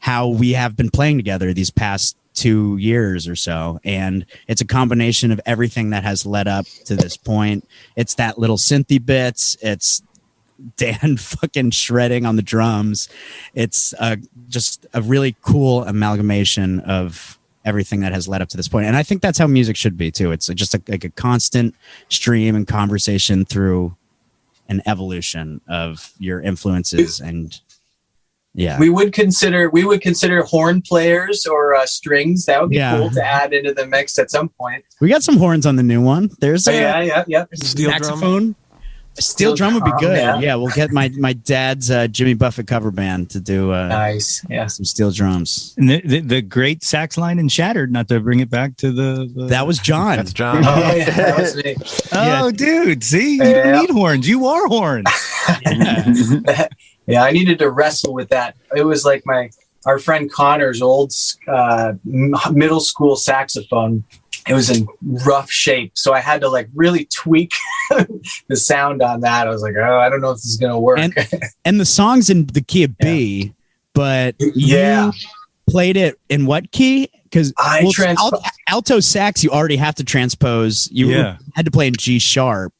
how we have been playing together these past 2 years or so. And it's a combination of everything that has led up to this point. It's that little synthy bits. It's Dan fucking shredding on the drums. It's just a really cool amalgamation of everything that has led up to this point. And I think that's how music should be too. It's just like a constant stream and conversation through an evolution of your influences. And yeah, we would consider horn players or strings. That would be cool to add into the mix at some point. We got some horns on the new one. There's yeah. Steel saxophone. Steel drum would be good. Yeah, we'll get my dad's Jimmy Buffett cover band to do nice. Yeah, some steel drums. And the great sax line in Shattered. Not to bring it back to the that was Jawn. That's Jawn. Oh yeah, that was me. Oh, dude, see, you don't need horns. You are horns. Yeah, I needed to wrestle with that. It was like our friend Connor's old middle school saxophone. It was in rough shape, so I had to like really tweak the sound on that. I was like, oh, I don't know if this is gonna work. And the song's in the key of B, but you played it in what key? Because alto sax, you already have to transpose. You had to play in G sharp.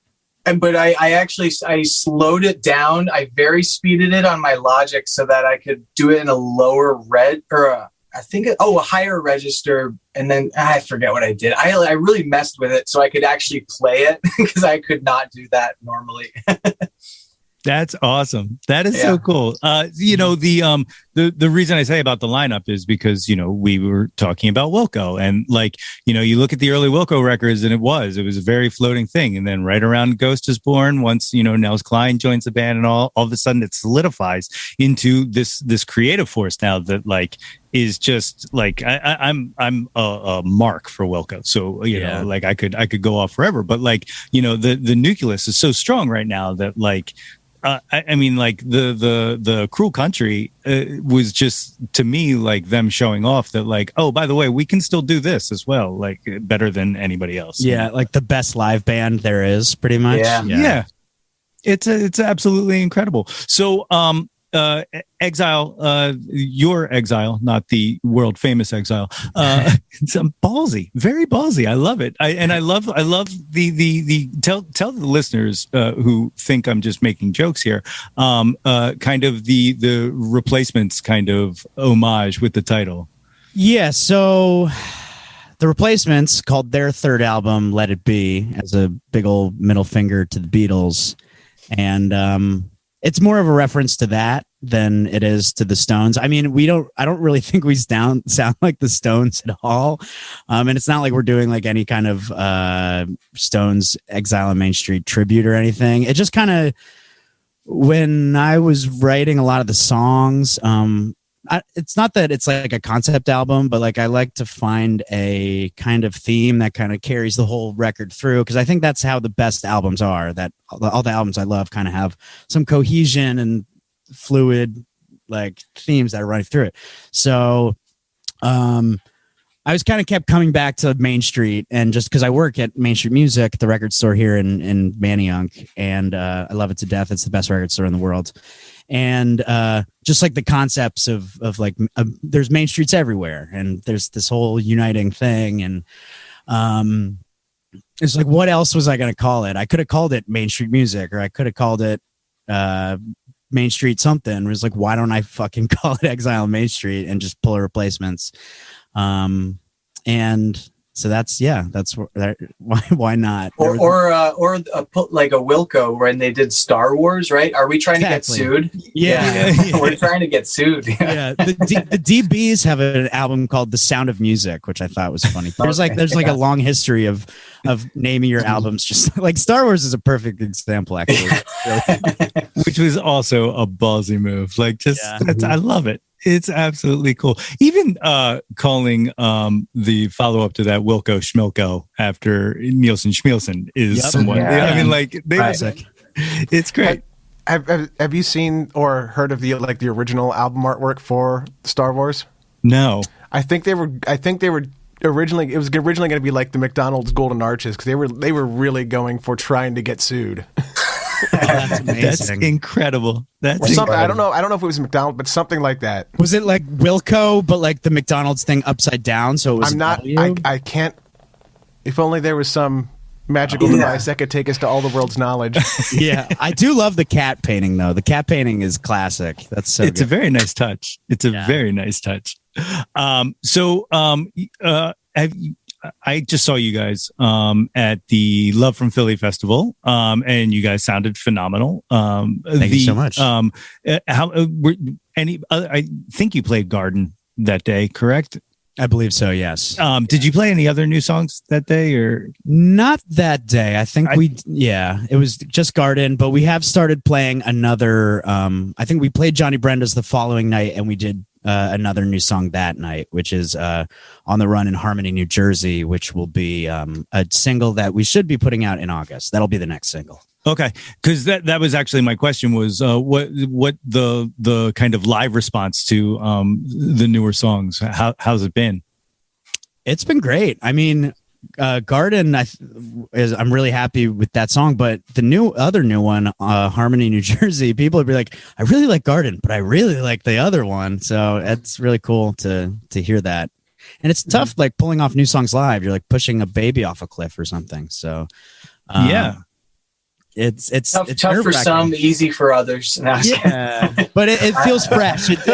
But I slowed it down. I very speeded it on my Logic so that I could do it in a lower a higher register. And then I forget what I did. I really messed with it so I could actually play it because I could not do that normally. That's awesome. That is so cool. The reason I say about the lineup is because, we were talking about Wilco, and like, you look at the early Wilco records and it was a very floating thing. And then right around Ghost is Born, once, Nels Cline joins the band, and all of a sudden it solidifies into this creative force now that like is just like, I'm a mark for Wilco. So, like I could go off forever, but like, the nucleus is so strong right now that like, I mean, like the Cruel Country was just, to me, like them showing off that like, oh, by the way, we can still do this as well, like better than anybody else. Yeah, like the best live band there is, pretty much. Yeah. It's absolutely incredible. So, Exile, your Exile, not the world famous Exile. It's ballsy, very ballsy. I love it. I love the tell the listeners who think I'm just making jokes here. Kind of the Replacements kind of homage with the title. Yeah. So the Replacements called their third album "Let It Be" as a big old middle finger to the Beatles, and it's more of a reference to that than it is to the Stones. I mean, I don't really think we sound like the Stones at all, and it's not like we're doing like any kind of Stones Exile on Main Street tribute or anything. It just kind of, when I was writing a lot of the songs, it's not that it's like a concept album, but like I like to find a kind of theme that kind of carries the whole record through, because I think that's how the best albums are, that all the albums I love kind of have some cohesion and fluid like themes that are running through it. So I was kind of kept coming back to Main Street, and just because I work at Main Street Music, the record store here in Manayunk, and I love it to death. It's the best record store in the world. And just like the concepts of like there's Main Streets everywhere, and there's this whole uniting thing, and it's like, what else was I going to call it? I could have called it Main Street Music, or I could have called it Main Street something. It was like, why don't I fucking call it Exile on Main Street and just pull a Replacements? And so that's why not? Or put like a Wilco when they did Star Wars, right? Are we trying to get sued? Yeah. We're trying to get sued. Yeah, the DBs have an album called The Sound of Music, which I thought was funny. There's like a long history of naming your albums, just like Star Wars is a perfect example, actually. Which was also a ballsy move. Like, I love it. It's absolutely cool. Even calling the follow-up to that Wilco Schmilko after Nielsen Schmielsen is somewhat. Yeah. I mean, like, it's great. Have you seen or heard of the original album artwork for Star Wars? No. I think they were originally. It was originally going to be like the McDonald's Golden Arches, because they were really going for trying to get sued. That's amazing. That's incredible. I don't know if it was McDonald's, but something like that. Was it like Wilco, but like the McDonald's thing upside down? So it was. I can't. If only there was some magical device that could take us to all the world's knowledge. Yeah, I do love the cat painting though. The cat painting is classic. That's so. It's good. a very nice touch. Very nice touch. I just saw you guys at the Love from Philly Festival, and you guys sounded phenomenal. Thank you so much. I think you played Garden that day, correct? I believe so. Yes. Did you play any other new songs that day, or not that day? I think it was just Garden, but we have started playing another. I think we played Johnny Brenda's the following night, and we did another new song that night, which is On the Run in Harmony, New Jersey, which will be a single that we should be putting out in August. That'll be the next single. Okay, because that was actually my question was what the kind of live response to the newer songs? How's it been? It's been great. I mean, Garden, I'm really happy with that song, but the other new one, Harmony, New Jersey, people would be like, I really like Garden, but I really like the other one. So it's really cool to hear that. And it's tough, like pulling off new songs live. You're like pushing a baby off a cliff or something. So yeah. It's tough for some, easy for others. Yeah, but it feels fresh. It's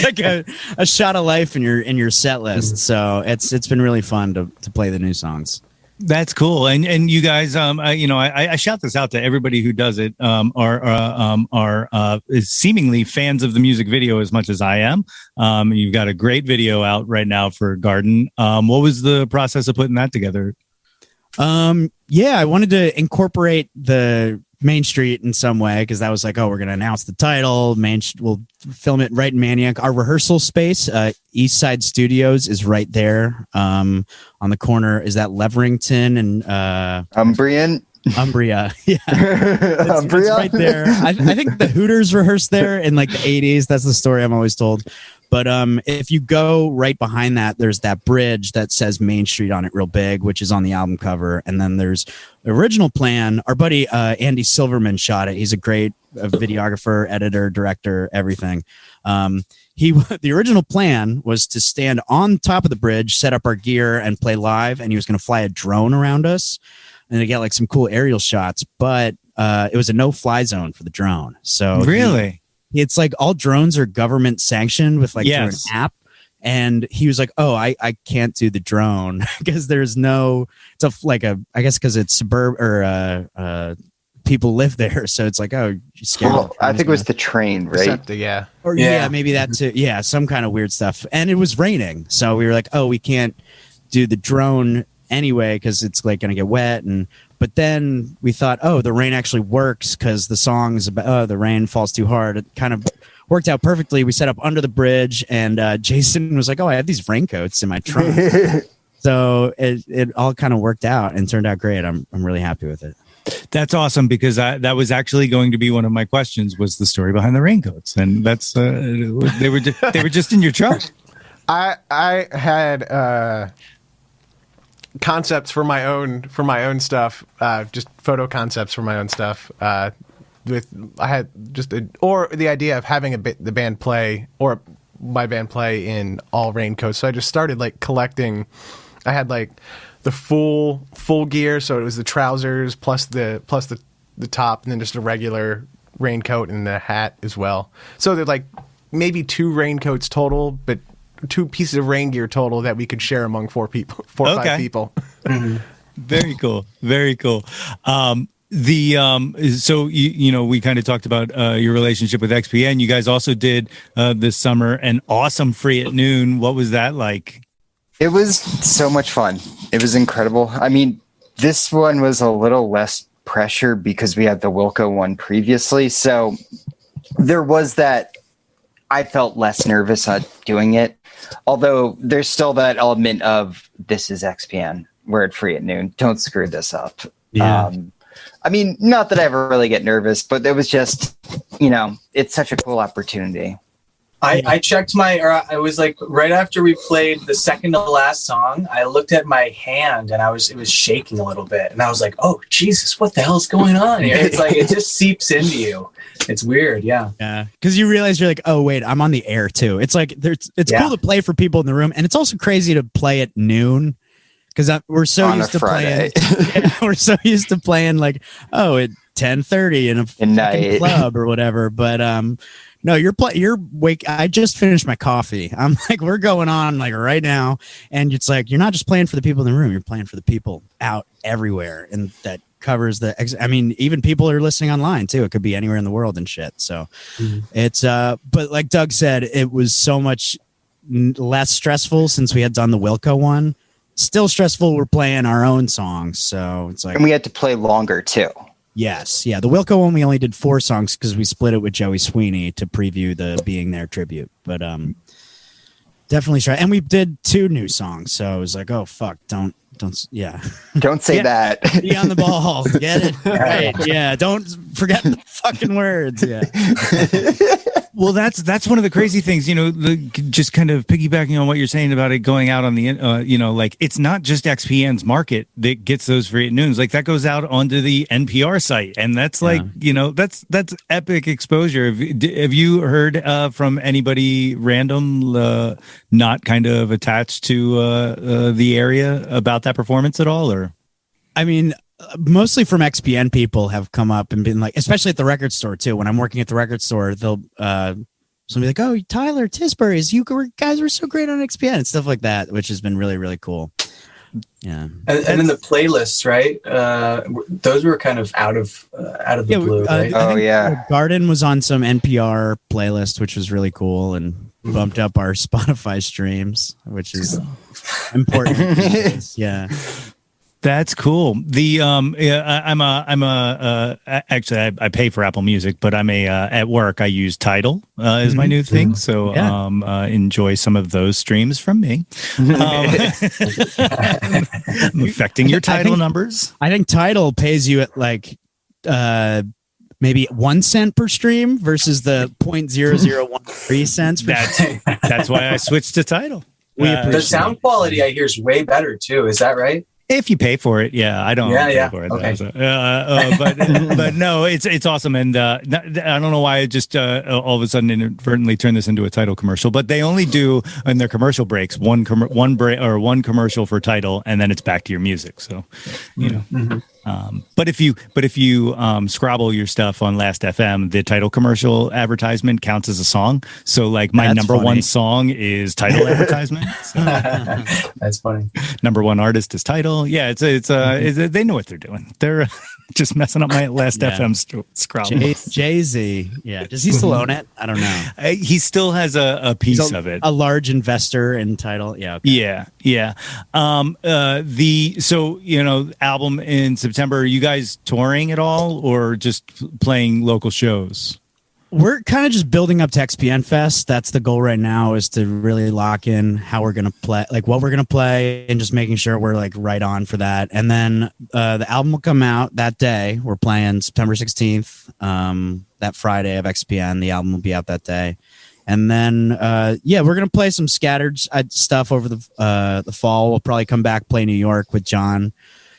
like a shot of life in your set list. So it's been really fun to play the new songs. That's cool. And you guys, I shout this out to everybody who does it, are seemingly fans of the music video as much as I am. You've got a great video out right now for Garden. What was the process of putting that together? I wanted to incorporate the Main Street in some way, because that was like, we're going to announce the title. We'll film it right in Manayunk. Our rehearsal space, East Side Studios, is right there. On the corner is that Leverington and Umbria. Yeah. It's right there. I think the Hooters rehearsed there in like the 80s. That's the story I'm always told. But if you go right behind that, there's that bridge that says Main Street on it real big, which is on the album cover. And then there's the original plan. Our buddy Andy Silverman shot it. He's a great videographer, editor, director, everything. The original plan was to stand on top of the bridge, set up our gear, and play live. And he was going to fly a drone around us and to get like some cool aerial shots. But it was a no-fly zone for the drone. So really. It's like all drones are government sanctioned with like through an app. And he was like, "Oh, I can't do the drone because there's no. I guess because it's suburb or people live there, so it's like, oh, you're scared. Well, I think it was the train, right? Yeah. Or yeah, maybe that too. Yeah, some kind of weird stuff. And it was raining, so we were like, oh, we can't do the drone anyway because it's like going to get wet. But then we thought, oh, the rain actually works because the song is about, oh, the rain falls too hard. It kind of worked out perfectly. We set up under the bridge, and Jason was like, oh, I have these raincoats in my trunk. So it all kind of worked out and turned out great. I'm really happy with it. That's awesome because that was actually going to be one of my questions was the story behind the raincoats, and that's they were just in your truck. I had concepts for my own stuff, just photo concepts for my own stuff. I had just or the idea of having the band play or my band play in all raincoats. So I just started like collecting. I had like the full gear, so it was the trousers plus the top, and then just a regular raincoat and a hat as well. So they're like maybe 2 raincoats total, but 2 pieces of rain gear total that we could share among 4 people, 4 or 5 people. Very cool. Very cool. So we kind of talked about your relationship with XPN. You guys also did this summer an awesome Free at Noon. What was that like? It was so much fun. It was incredible. I mean, this one was a little less pressure because we had the Wilco one previously. So there was that. I felt less nervous at doing it. Although there's still that element of this is XPN. We're at Free at Noon. Don't screw this up. Yeah. I mean, not that I ever really get nervous, but it was just, it's such a cool opportunity. I checked I was like, right after we played the second to last song, I looked at my hand and it was shaking a little bit. And I was like, oh, Jesus, what the hell is going on here? It's like, it just seeps into you. It's weird. Yeah. Yeah. Because you realize you're like, oh, wait, I'm on the air too. It's like, it's cool to play for people in the room. And it's also crazy to play at noon. Because we're so used to playing. We're so used to playing like, oh, at 10:30 in a fucking club or whatever. But no, you're wake. I just finished my coffee. I'm like, we're going on like right now, and it's like you're not just playing for the people in the room. You're playing for the people out everywhere, and that covers I mean, even people are listening online too. It could be anywhere in the world and shit. So it's but like Doug said, it was so much less stressful since we had done the Wilco one. Still stressful. We're playing our own songs, so it's like, and we had to play longer too. Yes, yeah. The Wilco one we only did 4 songs because we split it with Joey Sweeney to preview the Being There tribute. But definitely try. And we did 2 new songs, so I was like, oh fuck, don't say that. Be on the ball. Get it right. Yeah, don't forget the fucking words. Yeah. Well, that's one of the crazy things, just kind of piggybacking on what you're saying about it going out on the, like it's not just XPN's market that gets those Free at Noons. Like that goes out onto the NPR site, and that's like, that's epic exposure. Have you heard from anybody random, not kind of attached to the area about that performance at all? Or, I mean, mostly from XPN people have come up and been like, especially at the record store too. When I'm working at the record store, they'll somebody like, oh, Tyler, Tisburys, you guys were so great on XPN and stuff like that, which has been really, really cool. Yeah. And then the playlists, right? Those were kind of out of the blue, right? Oh yeah. Garden was on some NPR playlist, which was really cool and bumped up our Spotify streams, which is important. Yeah. That's cool. Actually I pay for Apple Music, but I'm at work I use Tidal is my new thing. So enjoy some of those streams from me. I'm affecting your Tidal numbers. I think Tidal pays you at like maybe 1 cent per stream versus the 0.0013 cents. That's why I switched to Tidal. The sound quality I hear is way better too. Is that right? If you pay for it, yeah, I don't pay for it. Okay. But no, it's awesome, and I don't know why I just all of a sudden inadvertently turned this into a Tidal commercial. But they only do in their commercial breaks one commercial for Tidal, and then it's back to your music. So, But if you scrabble your stuff on Last FM, the title commercial advertisement counts as a song. So like my number one song is title advertisement. So. That's funny. Number one artist is title. Yeah, they know what they're doing. They're just messing up my Last FM scrabble. Jay-Z. Yeah. Does he still own it? I don't know. He still has a piece of it. A large investor in title. Yeah. Okay. Yeah. Album in September. Are you guys touring at all or just playing local shows? We're kind of just building up to XPN Fest. That's the goal right now, is to really lock in how we're going to play, like what we're going to play, and just making sure we're like right on for that. And then the album will come out that day. We're playing September 16th, that Friday of XPN. The album will be out that day. And then, we're going to play some scattered stuff over the fall. We'll probably come back, play New York with Jawn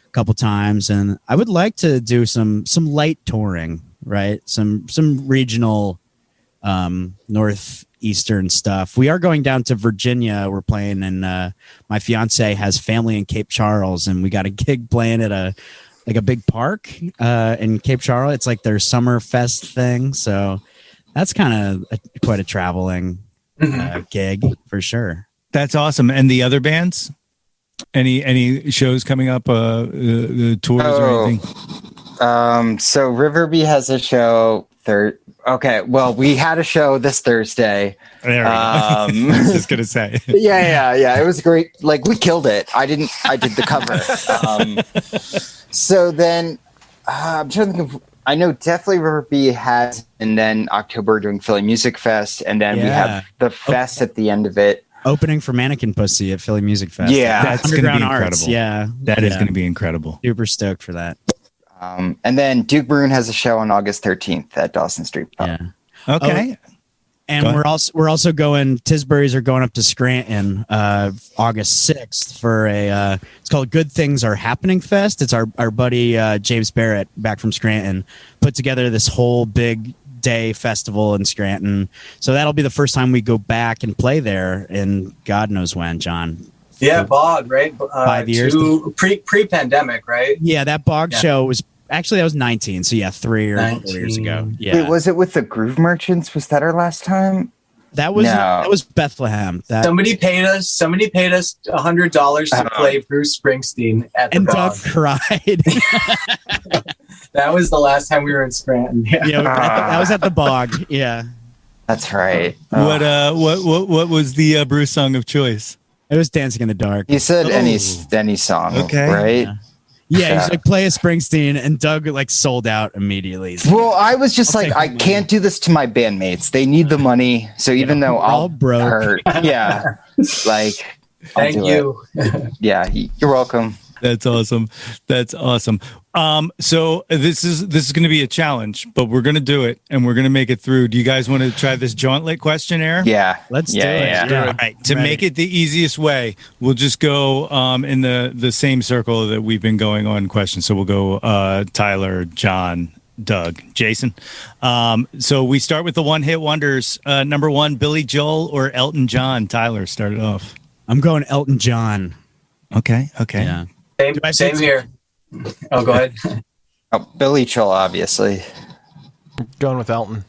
a couple times. And I would like to do some light touring. Right, some regional northeastern stuff. We are going down to Virginia. We're playing, and my fiance has family in Cape Charles, and we got a gig playing at a big park in Cape Charles. It's like their summer fest thing, so that's kind of quite a traveling gig for sure. That's awesome. And the other bands, any shows coming up? The tours or anything? So Riverbee has a show Okay, well, we had a show this Thursday. There we go. I was just gonna say. Yeah. It was great. Like, we killed it. I did the cover. So then I'm trying to think of, I know definitely Riverbee has, and then October doing Philly Music Fest, and then we have the fest at the end of it. Opening for Mannequin Pussy at Philly Music Fest. Yeah, that's going to be incredible. Yeah, that is going to be incredible. Super stoked for that. And then Duke Maroon has a show on August 13th at Dawson Street Pub. Yeah. Okay. And we're also going. Tisburys are going up to Scranton August 6th for it's called Good Things Are Happening Fest. It's our buddy James Barrett back from Scranton put together this whole big day festival in Scranton. So that'll be the first time we go back and play there in God knows when, John. Yeah, Bog, right? 5 years. Pre-pandemic, right? Yeah, that Bog show was actually, that was 19. So yeah, 3 or 4 years ago. Yeah. Wait, was it with the Groove Merchants? Was that our last time? That was Bethlehem. Somebody paid us $100 to play Bruce Springsteen at the and Bog. Doug cried. That was the last time we were in Scranton. Yeah, that was at the Bog. Yeah, that's right. What was the Bruce song of choice? It was Dancing in the Dark. He said any song, right? Yeah, he's like, play a Springsteen, and Doug like sold out immediately. Well, I was just like, I can't do this to my bandmates. They need the money. So even though I'll broke. hurt, like, thank you. Yeah, you're welcome. That's awesome. So this is going to be a challenge, but we're going to do it, and we're going to make it through. Do you guys want to try this Jauntlet questionnaire? Yeah, let's do it. Yeah. All right. To make it the easiest way, we'll just go in the same circle that we've been going on questions. So we'll go Tyler, John, Doug, Jason. So we start with the one-hit wonders. Number one, Billy Joel or Elton John? Tyler, start it off. I'm going Elton John. Okay. Yeah. Same here. Oh, go ahead. Billy Joel, obviously. Going with Elton.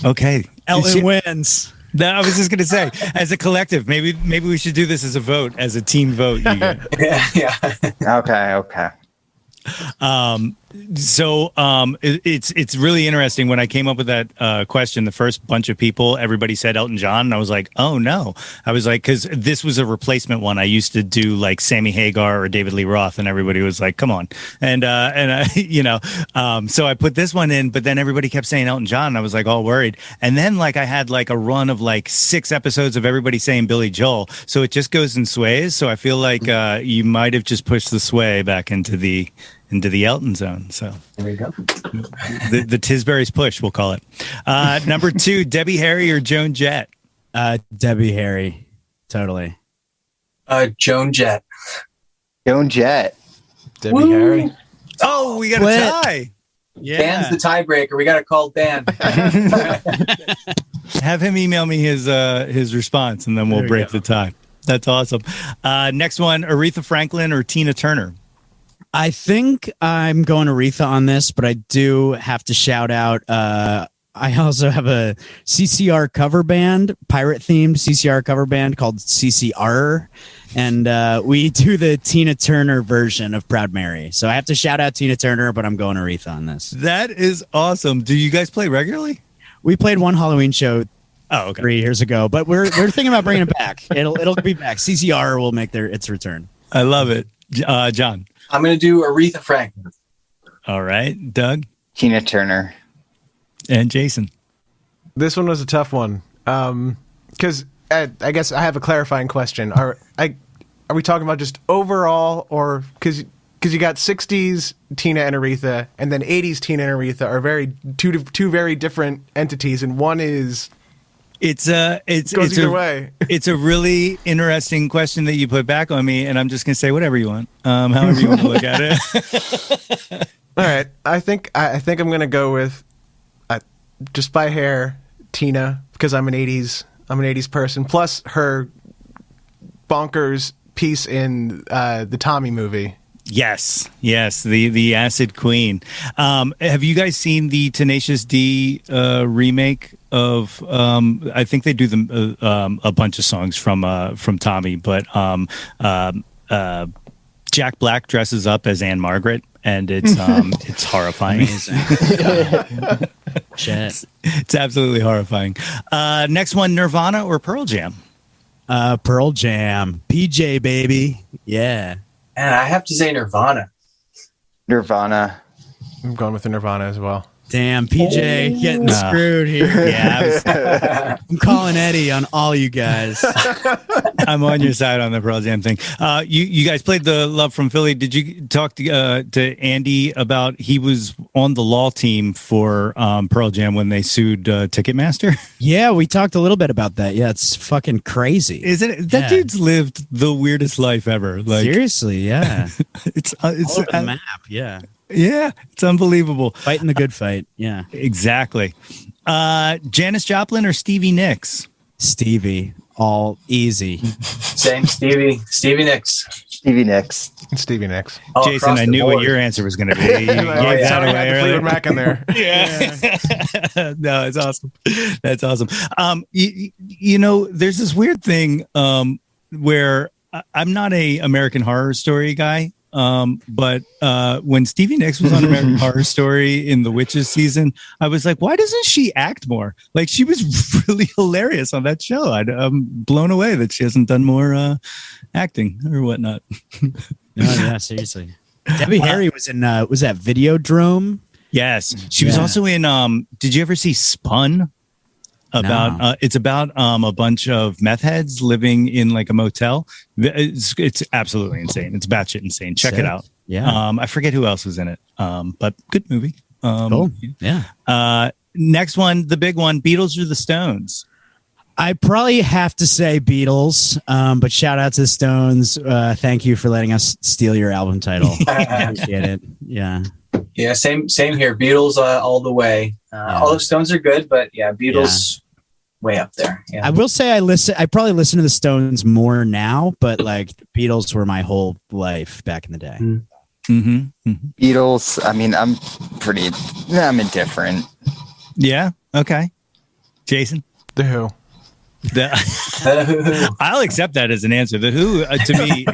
Okay. Elton wins. I was just going to say, as a collective, maybe we should do this as a vote, as a team vote. Yeah. Okay. So it's really interesting. When I came up with that question, the first bunch of people, everybody said Elton John, and I was like, oh no. I was like, because this was a replacement one. I used to do like Sammy Hagar or David Lee Roth, and everybody was like, come on. And I, so I put this one in, but then everybody kept saying Elton John, and I was like all worried. And then like I had like a run of like 6 episodes of everybody saying Billy Joel, so it just goes in sways. So I feel like you might have just pushed the sway back into the Elton zone. So there we go. the Tisburys push, we'll call it. Number 2, Debbie Harry or Joan Jett? Debbie Harry. Totally. Joan Jett. Joan Jett. Debbie Harry. Oh, we got a tie. Yeah. Dan's the tiebreaker. We got to call Dan. Have him email me his response, and then we'll break the tie. That's awesome. Next one, Aretha Franklin or Tina Turner? I think I'm going Aretha on this, but I do have to shout out. I also have a CCR cover band, pirate themed CCR cover band called CCR. And we do the Tina Turner version of Proud Mary. So I have to shout out Tina Turner, but I'm going Aretha on this. That is awesome. Do you guys play regularly? We played one Halloween show Oh, okay. 3 years ago, but we're thinking about bringing it back. It'll be back. CCR will make its return. I love it. John. I'm going to do Aretha Franklin. All right. Doug Tina Turner. and Jason. This one was a tough one. Because I guess I have a clarifying question. Are we talking about just overall, or because you got 60s Tina and Aretha, and then 80s Tina and Aretha are two very different entities, and one is It's goes either way. It's a really interesting question that you put back on me, and I'm just gonna say whatever you want, however you want to look at it. All right, I think I'm gonna go with just by hair Tina, because I'm an 80s person. Plus her bonkers piece in the Tommy movie. Yes, the Acid Queen. Have you guys seen the Tenacious D remake of? I think they do them a bunch of songs from Tommy, but Jack Black dresses up as Anne Margaret, and it's horrifying. Shit. It's absolutely horrifying. Next one, Nirvana or Pearl Jam? Pearl Jam. PJ, baby. Yeah. And I have to say Nirvana. Nirvana. I'm going with the Nirvana as well. Damn, PJ getting screwed here. Yeah, I'm calling Eddie on all you guys. I'm on your side on the Pearl Jam thing. You guys played the Love from Philly. Did you talk to Andy about he was on the law team for Pearl Jam when they sued Ticketmaster? Yeah, we talked a little bit about that. Yeah, it's fucking crazy. Is it? That dude's lived the weirdest life ever. Like, seriously, yeah. it's All over the map, yeah. Yeah, it's unbelievable. Fighting the good fight, yeah. Exactly. Janis Joplin or Stevie Nicks? Stevie, all easy. Same Stevie Nicks. Stevie Nicks. Stevie Nicks. All Jason, across I the knew board. what your answer was going to be. You gave It that sounded like away the Fleetwood earlier. Mac in there. Yeah. No, it's awesome. That's awesome. You know, there's this weird thing where I'm not a American Horror Story guy. But when Stevie Nicks was on American Horror Story in the Witches season, I was like, why doesn't she act more? Like, she was really hilarious on that show. I'm blown away that she hasn't done more acting or whatnot. No, yeah, seriously. Debbie Harry was in was that Videodrome? Yes, she was also in did you ever see Spun? It's about a bunch of meth heads living in like a motel. It's absolutely insane. It's batshit insane. Check it out. Yeah. I forget who else was in it. But good movie. Cool. Yeah. Next one, the big one, Beatles or the Stones? I probably have to say Beatles, but shout out to the Stones. Thank you for letting us steal your album title. Appreciate it. Yeah. Yeah, same here. Beatles all the way. All the Stones are good, but yeah, Beatles way up there. Yeah. I will say I probably listen to the Stones more now, but like the Beatles were my whole life back in the day. Beatles. I mean, I'm indifferent. Yeah. Okay. Jason? The Who. I'll accept that as an answer. The Who, to me,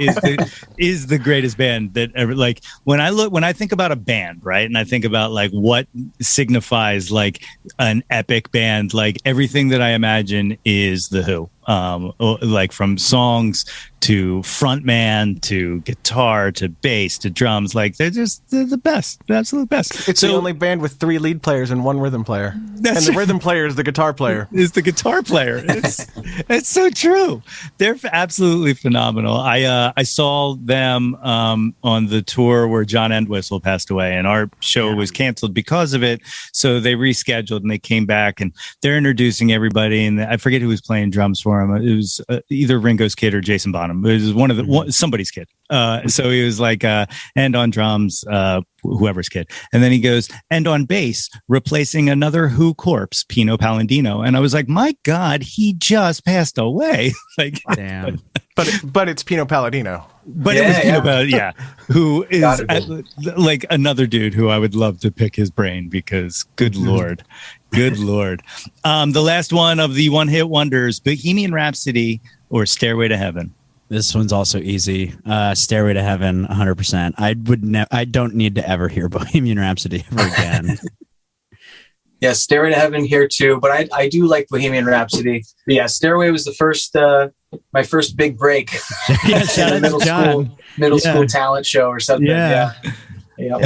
is the greatest band that ever. Like when I think about a band, right, and I think about like what signifies like an epic band, like everything that I imagine is the Who. Like from songs to frontman to guitar to bass to drums, like they're the best, the absolute best. It's the only band with 3 lead players and 1 rhythm player. And the rhythm player is the guitar player. Is the guitar player. It's so true. They're absolutely phenomenal. I saw them on the tour where John Entwistle passed away, and our show was canceled because of it. So they rescheduled and they came back, and they're introducing everybody. And I forget who was playing drums for him. It was either Ringo's kid or Jason Bonham. It was one of somebody's kid. So he was like, and on drums, whoever's kid. And then he goes, and on bass, replacing another Who corpse, Pino Palladino. And I was like, my God, he just passed away. Like, Damn. But it's Pino Palladino. But it was Pino Palladino, who is like another dude who I would love to pick his brain because good Lord. The last one of the one-hit wonders, Bohemian Rhapsody or Stairway to Heaven. This one's also easy. Stairway to Heaven, 100%. I don't need to ever hear Bohemian Rhapsody ever again. Yeah, Stairway to Heaven here too, but I do like Bohemian Rhapsody. But yeah, Stairway was the first my first big break. Yeah, shout out to middle school talent show or something. Yeah.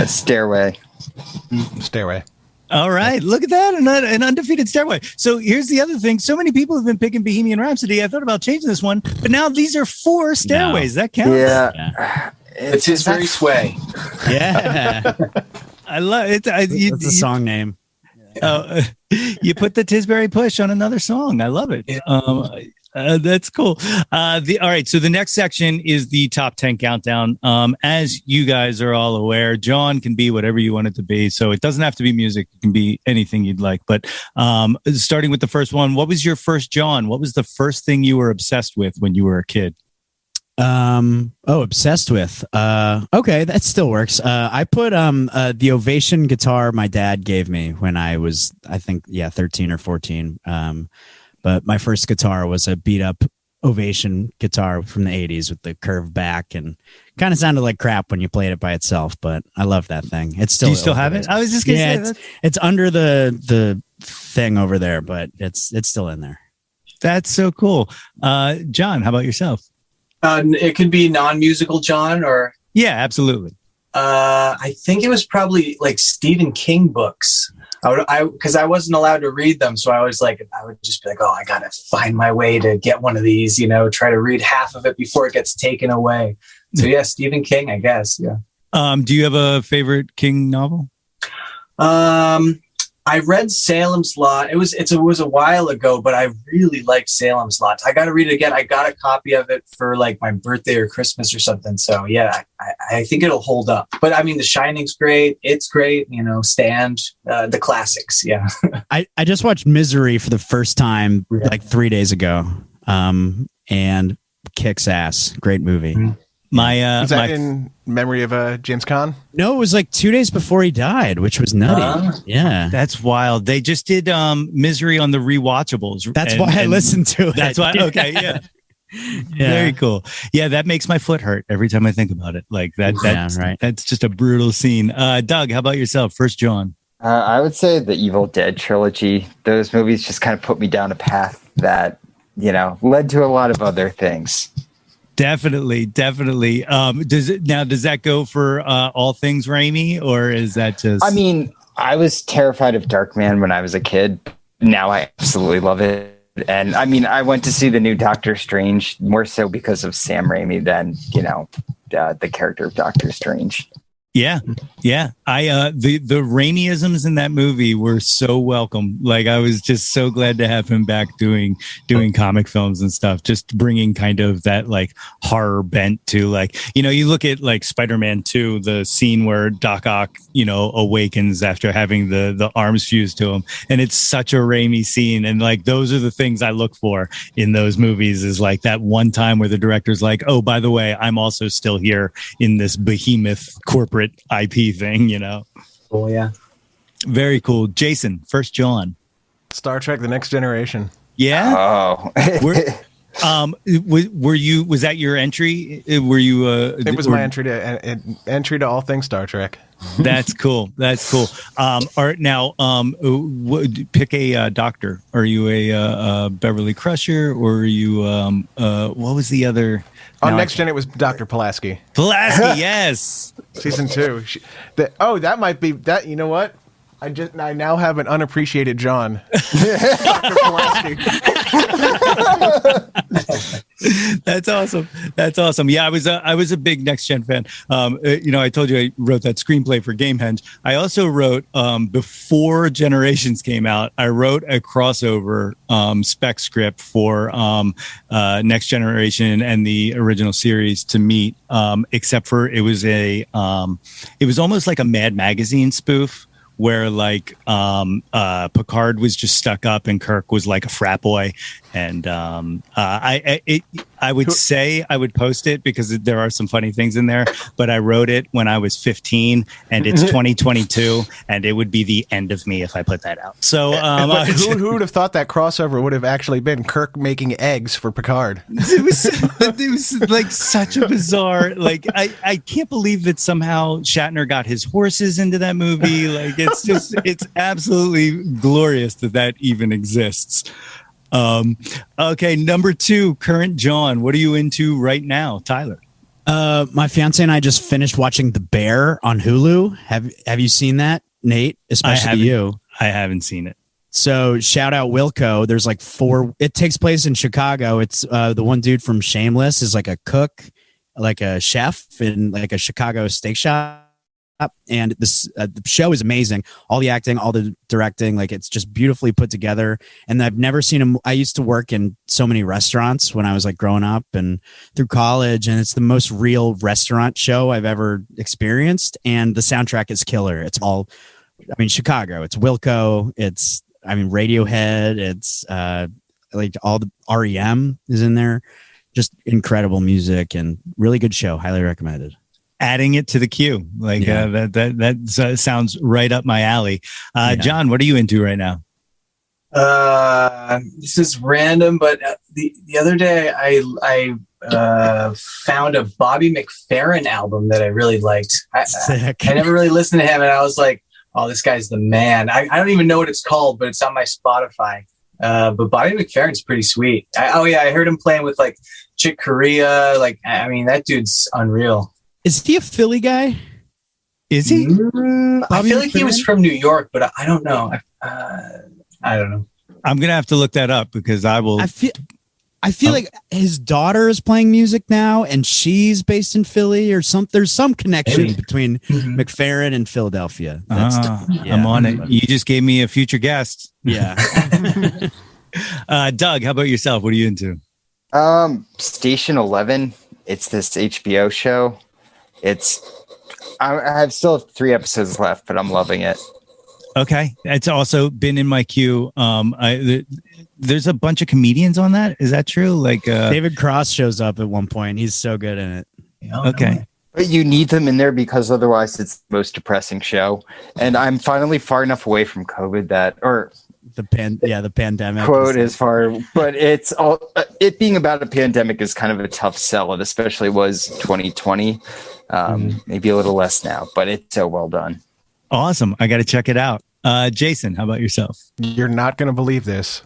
Stairway. All right, look at that, an undefeated Stairway. So here's the other thing. So many people have been picking Bohemian Rhapsody. I thought about changing this one, but now these are 4 Stairways. That counts. Yeah. It's Tisbury Sway. Yeah. I love it. It's a song name. You put the Tisbury push on another song. I love it. That's cool. All right. So the next section is the top 10 countdown. As you guys are all aware, Jawn can be whatever you want it to be. So it doesn't have to be music. It can be anything you'd like. But starting with the first one, what was your first Jawn? What was the first thing you were obsessed with when you were a kid? Obsessed with. Okay, that still works. I put the Ovation guitar my dad gave me when I was, I think, 13 or 14. But my first guitar was a beat up Ovation guitar from the 80s with the curved back, and kind of sounded like crap when you played it by itself, but I love that thing. It's still. Do you still have it? I was just gonna say that. It's under the thing over there, but it's still in there. That's so cool. Jawn, how about yourself? It could be non-musical Jawn or... Yeah, absolutely. I think it was probably like Stephen King books. Because I wasn't allowed to read them. So I would just be like, oh, I got to find my way to get one of these, try to read half of it before it gets taken away. So yeah, Stephen King, I guess. Yeah. Do you have a favorite King novel? I read Salem's Lot. It was a while ago, but I really liked Salem's Lot. I got to read it again. I got a copy of it for like my birthday or Christmas or something. So yeah, I think it'll hold up. But I mean, The Shining's great. It's great. Stand, the classics. Yeah. I just watched Misery for the first time like 3 days ago, and kicks ass. Great movie. Mm-hmm. Is that in memory of James Caan? No, it was like 2 days before he died, which was nutty. Yeah, that's wild. They just did Misery on the rewatchables. That's why I listened to it. That's why. Okay, yeah. Very cool. Yeah, that makes my foot hurt every time I think about it. Like that. That's right. That's just a brutal scene. Doug, how about yourself? First Jawn. I would say the Evil Dead trilogy. Those movies just kind of put me down a path that led to a lot of other things. Definitely. Does that go for all things Raimi, or is that just? I mean, I was terrified of Darkman when I was a kid. Now I absolutely love it. And I mean, I went to see the new Doctor Strange more so because of Sam Raimi than, the character of Doctor Strange. Yeah. The Raimiisms in that movie were so welcome. Like, I was just so glad to have him back doing comic films and stuff, just bringing kind of that like horror bent to, like, you look at like Spider-Man 2, the scene where Doc Ock, awakens after having the arms fused to him. And it's such a Raimi scene. And like, those are the things I look for in those movies, is like that one time where the director's like, oh, by the way, I'm also still here in this behemoth corporate IP thing, Oh yeah, very cool. Jason, first Jawn. Star Trek: The Next Generation. Yeah. Oh. Was that your entry? Were you? It was my entry to all things Star Trek. That's cool. All right, now, pick a doctor. Are you a Beverly Crusher, or are you? What was the other? On Next Gen, it was Dr. Pulaski. Pulaski, yes. Season 2. That might be that. You know what? I now have an unappreciated Jawn. Dr. Pulaski. That's awesome. Yeah, I was a big Next Gen fan. I told you I wrote that screenplay for Gamehenge. I also wrote, before Generations came out, I wrote a crossover spec script for Next Generation and the original series to meet, except for it was almost like a Mad Magazine spoof, where like Picard was just stuck up and Kirk was like a frat boy, and I I would say I would post it because there are some funny things in there, but I wrote it when I was 15 and it's 2022 and it would be the end of me if I put that out. So who would have thought that crossover would have actually been Kirk making eggs for Picard? It was like such a bizarre, like I can't believe that somehow Shatner got his horses into that movie. Like it's absolutely glorious that even exists. Okay, number 2, current Jawn. What are you into right now, Tyler? My fiance and I just finished watching The Bear on Hulu. Have you seen that, Nate? Especially you. I haven't seen it. So shout out Wilco. There's like 4. It takes place in Chicago. It's the one dude from Shameless is like a cook, like a chef in like a Chicago steak shop. And the show is amazing. All the acting, all the directing, like it's just beautifully put together. And I've never seen him. I used to work in so many restaurants when I was like growing up and through college. And it's the most real restaurant show I've ever experienced. And the soundtrack is killer. It's all, Chicago, it's Wilco. It's, Radiohead. It's like all the REM is in there. Just incredible music and really good show. Highly recommended. Adding it to the queue. Like that sounds right up my alley. Jawn, what are you into right now? This is random, but the other day I found a Bobby McFerrin album that I really liked. I never really listened to him, and I was like, oh, this guy's the man. I don't even know what it's called, but it's on my Spotify. But Bobby McFerrin's pretty sweet. I heard him playing with like Chick Corea. Like, that dude's unreal. Is he a Philly guy? Is he? I feel like he was from New York, but I don't know. I don't know. I'm gonna have to look that up because I will. I feel like his daughter is playing music now, and she's based in Philly or something. There's some connection between McFerrin and Philadelphia. I'm on it. You just gave me a future guest. Yeah. Doug, how about yourself? What are you into? Station 11. It's this HBO show. I still have 3 episodes left, but I'm loving it. Okay. It's also been in my queue. There's a bunch of comedians on that. Is that true? Like David Cross shows up at one point. He's so good in it. Okay. But you need them in there because otherwise it's the most depressing show. And I'm finally far enough away from COVID the pandemic quote is far, but it's all it being about a pandemic is kind of a tough sell. It especially was 2020, maybe a little less now, but it's so well done. Awesome. I got to check it out. Jason, how about yourself? You're not going to believe this.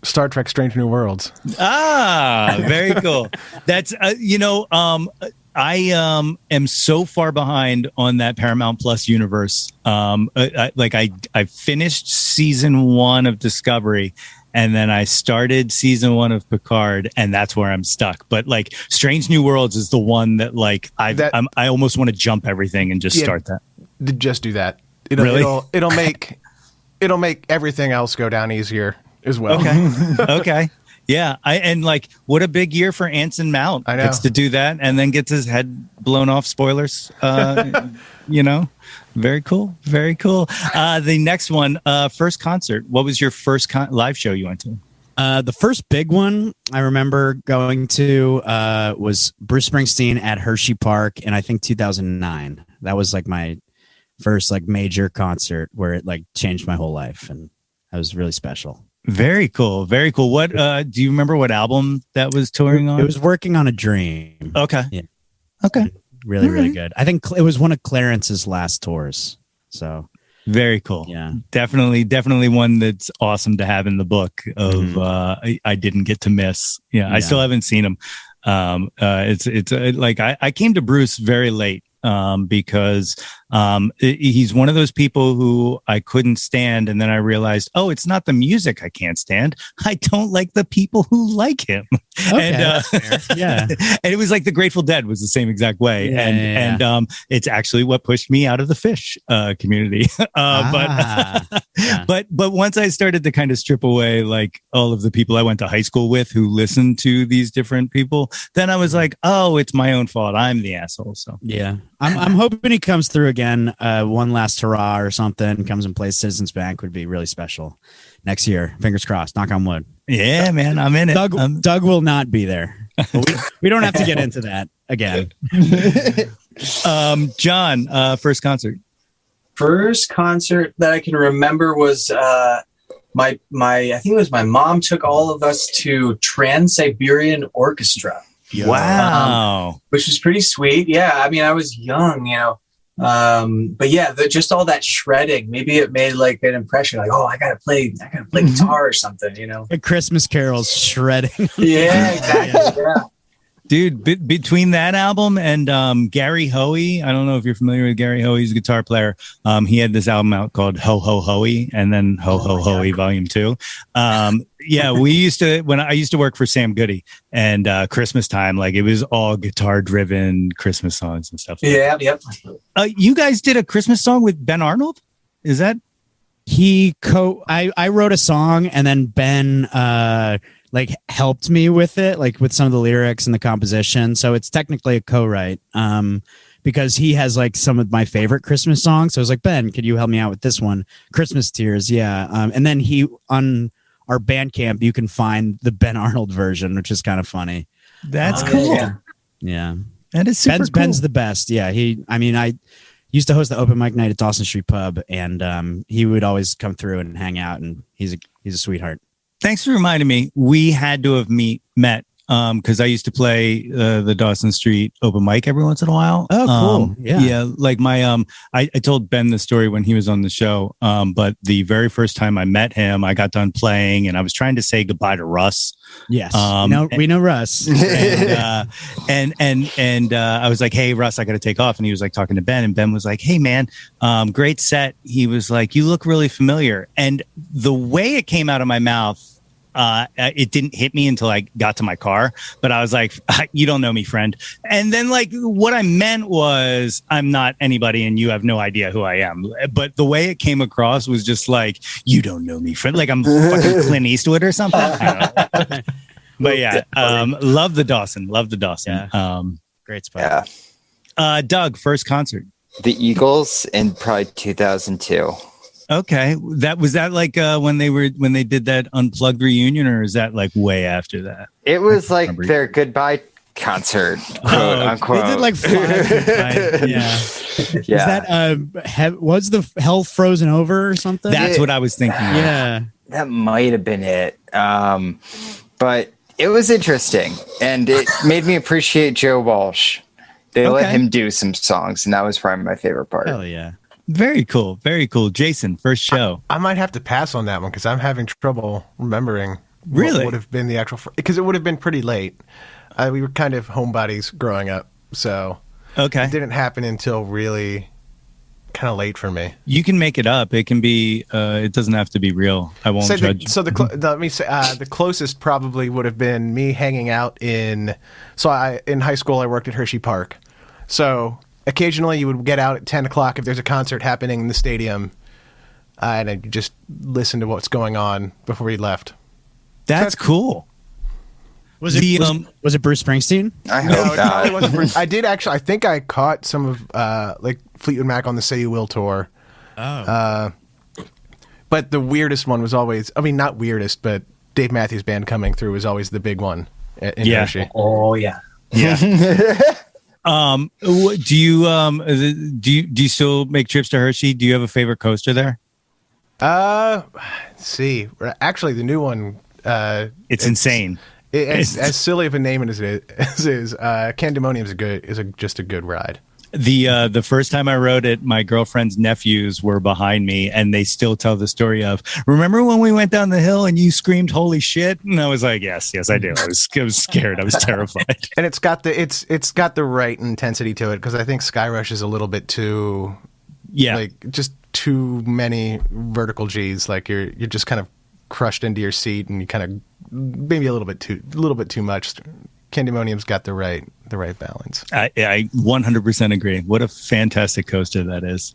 Star Trek Strange New Worlds. Very cool. That's, I am so far behind on that Paramount Plus universe. I finished season 1 of Discovery, and then I started season 1 of Picard, and that's where I'm stuck. But like Strange New Worlds is the one that like I almost want to jump everything and just start that. Just do that. It'll make everything else go down easier as well. Okay. Yeah, what a big year for Anson Mount. I know. Gets to do that and then gets his head blown off. Spoilers. Very cool. Very cool. The next one, first concert. What was your first live show you went to? The first big one I remember going to was Bruce Springsteen at Hershey Park in I think 2009. That was like my first like major concert where it like changed my whole life, and that was really special. Very cool. Very cool. What do you remember what album that was touring on? It was Working on a Dream. Okay. Yeah. Okay. Really good. I think it was one of Clarence's last tours. So very cool. Yeah. Definitely one that's awesome to have in the book of I didn't get to miss. Yeah. I still haven't seen him. It's like I came to Bruce very late. Because he's one of those people who I couldn't stand, and then I realized, it's not the music I can't stand. I don't like the people who like him. Okay, and and it was like the Grateful Dead was the same exact way, and it's actually what pushed me out of the Fish community. But once I started to kind of strip away like all of the people I went to high school with who listened to these different people, then I was like, it's my own fault. I'm the asshole. So yeah. I'm hoping he comes through again. One last hurrah or something, comes and plays Citizens Bank would be really special next year. Fingers crossed. Knock on wood. Yeah, man, I'm in it. Doug will not be there. We don't have to get into that again. John, first concert. First concert that I can remember was my I think it was my mom took all of us to Trans-Siberian Orchestra. Wow. Which was pretty sweet. Yeah, I mean, I was young, but yeah, just all that shredding, maybe it made like an impression, like, oh, I gotta play guitar or something, At Christmas carols shredding. Yeah, exactly. Yeah. Dude, between that album and Gary Hoey, I don't know if you're familiar with Gary Hoey, he's a guitar player. He had this album out called Ho Ho Hoey, and then Ho Ho Hoey Volume 2. Yeah, when I used to work for Sam Goody, and Christmas time, like it was all guitar driven Christmas songs and stuff. Yeah, yep. You guys did a Christmas song with Ben Arnold? Is that? I wrote a song, and then Ben like helped me with it, like with some of the lyrics and the composition. So it's technically a co-write because he has like some of my favorite Christmas songs. So I was like, Ben, could you help me out with this one? Christmas Tears. Yeah. And then on our Bandcamp, you can find the Ben Arnold version, which is kind of funny. That's cool. Yeah. That is super cool. Ben's the best. Yeah. I used to host the open mic night at Dawson Street Pub, and he would always come through and hang out, and he's a sweetheart. Thanks for reminding me. We had to have met because I used to play the Dawson Street open mic every once in a while. Oh, cool. Yeah. Like my I told Ben the story when he was on the show. But the very first time I met him, I got done playing, and I was trying to say goodbye to Russ. Yes, we know Russ. And I was like, "Hey, Russ, I got to take off." And he was like talking to Ben, and Ben was like, "Hey, man, great set." He was like, "You look really familiar." And the way it came out of my mouth, it didn't hit me until I got to my car, but I was like, "You don't know me, friend." And then like what I meant was, I'm not anybody and you have no idea who I am. But the way it came across was just like, "You don't know me, friend." Like I'm fucking Clint Eastwood or something. I don't know. But yeah, love the Dawson. Yeah. Great spot. Yeah. Doug, first concert. The Eagles in probably 2002. Okay, was that like when they did that unplugged reunion, or is that like way after that? It was like their goodbye concert, quote unquote. They did like 5. Yeah. Yeah. Is that was the hell frozen over or something? That's what I was thinking. Yeah, that might have been it. But it was interesting, and it made me appreciate Joe Walsh. They let him do some songs, and that was probably my favorite part. Hell yeah. Very cool. Very cool. Jason, first show. I might have to pass on that one because I'm having trouble remembering really what would have been the actual, because it would have been pretty late. We were kind of homebodies growing up, so it didn't happen until really kind of late for me. You can make it up. It can be. It doesn't have to be real. I won't judge. Let me say the closest probably would have been me hanging out in. So in high school I worked at Hershey Park, so. Occasionally, you would get out at 10 o'clock if there's a concert happening in the stadium, and I'd just listen to what's going on before we left. That's cool. Was it Bruce Springsteen? I hope not. It wasn't Bruce. I did actually. I think I caught some of like Fleetwood Mac on the Say You Will tour. Oh. But the weirdest one was always. I mean, not weirdest, but Dave Matthews Band coming through was always the big one in Hershey. Oh yeah. Yeah. Do you still make trips to Hershey? Do you have a favorite coaster there? Let's see. Actually, the new one. It's insane. As silly of a name as it is, Candemonium is just a good ride. The first time I rode it, my girlfriend's nephews were behind me, and they still tell the story of, remember when we went down the hill and you screamed "Holy shit!" And I was like, yes, I do. I was scared. I was terrified. And it's got the right intensity to it, because I think Skyrush is a little bit too, like just too many vertical G's. Like you're just kind of crushed into your seat, and you kind of maybe a little bit too much. Candemonium's got the right balance. I 100% agree. What a fantastic coaster that is.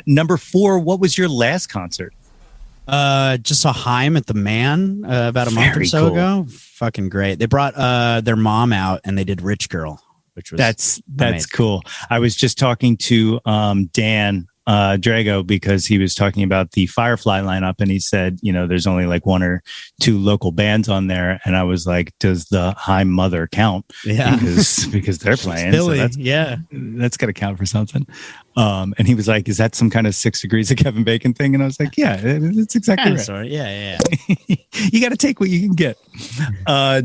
Number 4, what was your last concert? Just saw Haim at the Man about a month or so ago. Fucking great. They brought their mom out, and they did Rich Girl, which was that's cool. I was just talking to Dan Drago because he was talking about the Firefly lineup, and he said, there's only like one or two local bands on there, and I was like, does the High Mother count? Yeah, because they're playing. Philly, so that's got to count for something. And he was like, is that some kind of 6 Degrees of Kevin Bacon thing? And I was like, yeah, it's exactly right. Sort of. Yeah. You got to take what you can get.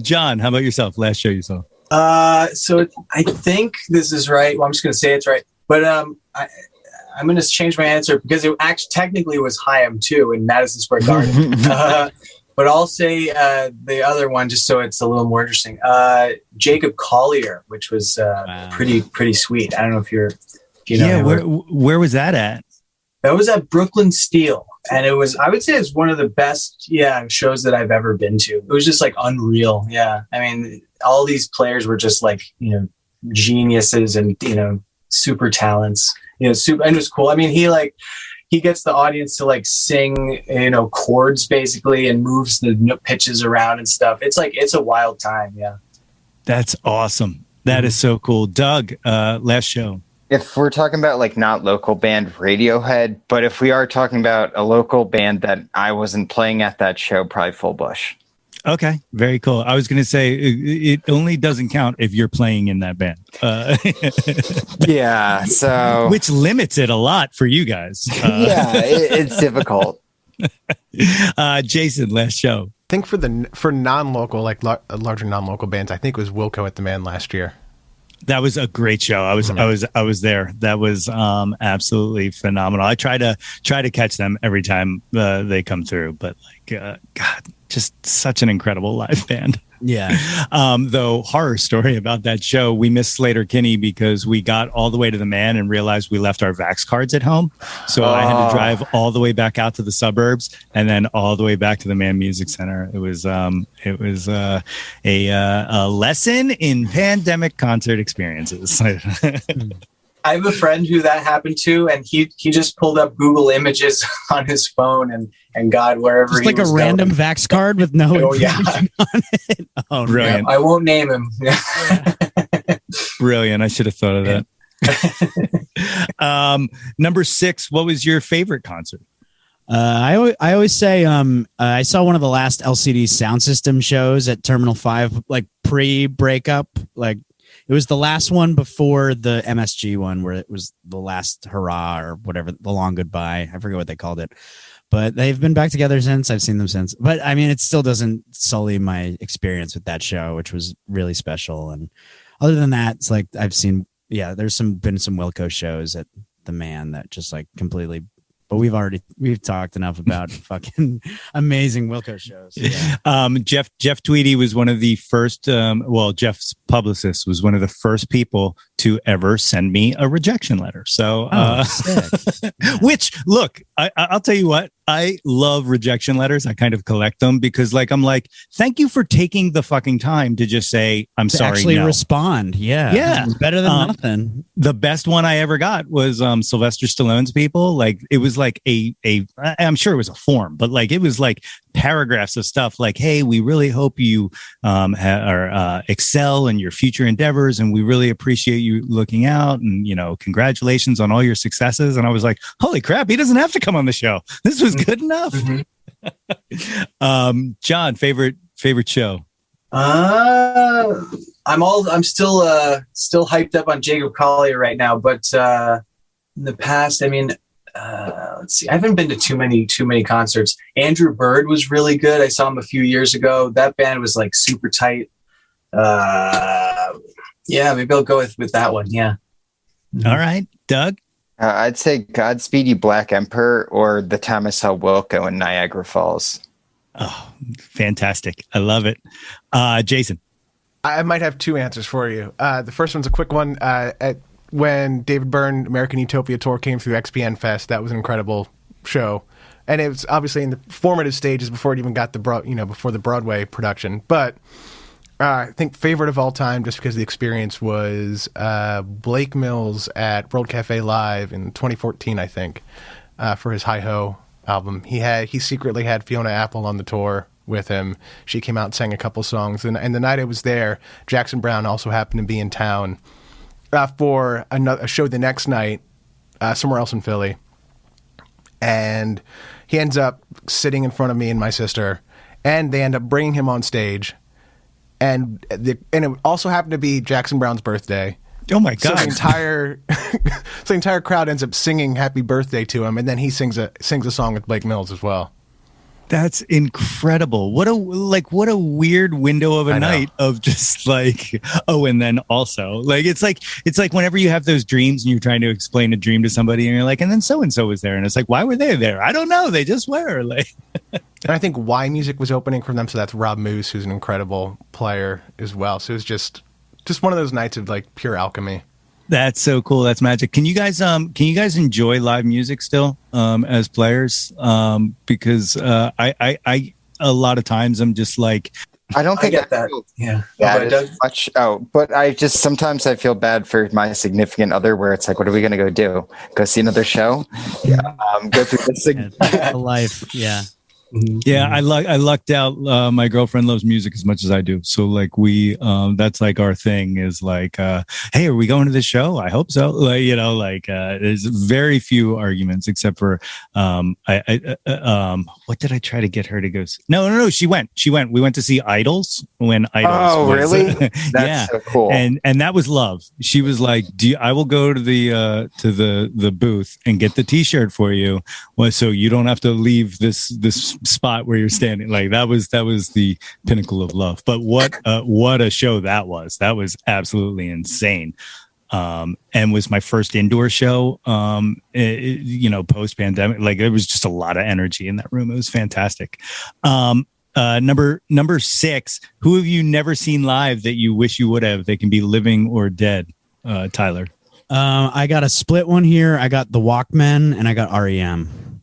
John, how about yourself? Last show you saw. So I think this is right. Well, I'm just going to say it's right, but I'm going to change my answer because it actually technically was Chaim too in Madison Square Garden. But I'll say the other one just so it's a little more interesting. Jacob Collier, which was pretty sweet. I don't know if you know. Yeah, where was that at? That was at Brooklyn Steel, and I would say it's one of the best shows that I've ever been to. It was just like unreal. Yeah, I mean, all these players were just like geniuses and super talents. Super, and it was cool. I mean, he gets the audience to like sing, chords basically, and moves the pitches around and stuff. It's a wild time. Yeah, that's awesome. That is so cool. Doug, last show. If we're talking about like not local band Radiohead, but if we are talking about a local band that I wasn't playing at that show, probably Full Bush. Okay, very cool. I was going to say it only doesn't count if you're playing in that band. Yeah, so which limits it a lot for you guys. It's difficult. Jason, last show. I think for non-local, like larger non-local bands, I think it was Wilco at the Man last year. That was a great show. I was there. That was absolutely phenomenal. I try to catch them every time they come through, but God, just such an incredible live band. Yeah. Though horror story about that show, we missed Slater Kinney because we got all the way to the Man and realized we left our Vax cards at home. So I had to drive all the way back out to the suburbs and then all the way back to the Man Music Center. It was a lesson in pandemic concert experiences. I have a friend who that happened to, and he just pulled up Google Images on his phone and got wherever just he like was a random going. Vax card with no information on it. Oh, brilliant! Yeah, I won't name him. Brilliant! I should have thought of that. Number 6. What was your favorite concert? I always say I saw one of the last LCD Sound System shows at Terminal 5, like pre-breakup, like. It was the last one before the MSG one where it was the last hurrah or whatever, the long goodbye. I forget what they called it. But they've been back together since. I've seen them since. But, I mean, it still doesn't sully my experience with that show, which was really special. And other than that, it's like I've seen, there's been some Wilco shows at the Man that just like completely. But we've talked enough about fucking amazing Wilco shows. Yeah. Jeff Tweedy was one of the first. Jeff's publicist was one of the first people to ever send me a rejection letter. So, which look, I'll tell you what. I love rejection letters. I kind of collect them because I'm like, thank you for taking the fucking time to just say, I'm sorry. Actually respond. Yeah. Yeah. It's better than nothing. The best one I ever got was Sylvester Stallone's people. Like it was like I'm sure it was a form, but like it was like paragraphs of stuff like, hey, we really hope you excel in your future endeavors. And we really appreciate you looking out and, congratulations on all your successes. And I was like, holy crap, he doesn't have to come on the show. This was good enough. Mm-hmm. John, favorite show? I'm still hyped up on Jacob Collier right now, but in the past, I mean, let's see, I haven't been to too many concerts. Andrew Bird was really good. I saw him a few years ago. That band was like super tight. Maybe I'll go with that one. Yeah. All right, Doug. I'd say Godspeed You Black Emperor or the time I saw Wilco in Niagara Falls. Oh, fantastic. I love it. Jason. I might have 2 answers for you. The first one's a quick one. When David Byrne American Utopia Tour came through XPN Fest, that was an incredible show. And it was obviously in the formative stages before it even got before the Broadway production. But I think favorite of all time, just because of the experience, was Blake Mills at World Cafe Live in 2014, I think, for his Hi Ho album. He secretly had Fiona Apple on the tour with him. She came out and sang a couple songs. And the night I was there, Jackson Browne also happened to be in town for a show the next night somewhere else in Philly. and he ends up sitting in front of me and my sister, and they end up bringing him on stage, and it also happened to be Jackson Brown's birthday. Oh my So God. the entire crowd ends up singing "Happy Birthday" to him, and then he sings a song with Blake Mills as well. That's incredible. What a weird window of a I know. night of just like, oh, and then also like it's like whenever you have those dreams and you're trying to explain a dream to somebody and you're like, and then so and so was there, and it's like, why were they there? I don't know. They just were like. And I think Y Music was opening for them, so that's Rob Moose, who's an incredible player as well. So it was just one of those nights of like pure alchemy. That's so cool. That's magic. Can you guys enjoy live music still as players? Because I a lot of times I'm just like, I don't think I get that. feel Yeah. bad Doug? as much. Oh, but sometimes I feel bad for my significant other, where it's like, what are we going to go do? Go see another show? Yeah. Go through this thing. Life. Yeah. yeah, I lucked out. My girlfriend loves music as much as I do. So like that's like our thing is like, hey, are we going to the show? I hope so. Like, there's very few arguments except for, what did I try to get her to go? No. She went. We went to see Idols when Idols. Oh, really? That's yeah. so cool. And that was love. She was like, I will go to the booth and get the t-shirt for you. Well, so you don't have to leave this spot where you're standing. Like that was the pinnacle of love. But what a show that was. That was absolutely insane. And was my first indoor show, post pandemic. Like there was just a lot of energy in that room. It was fantastic. Number 6, who have you never seen live that you wish you would have? They can be living or dead. Tyler. I got a split one here. I got the Walkmen and I got REM.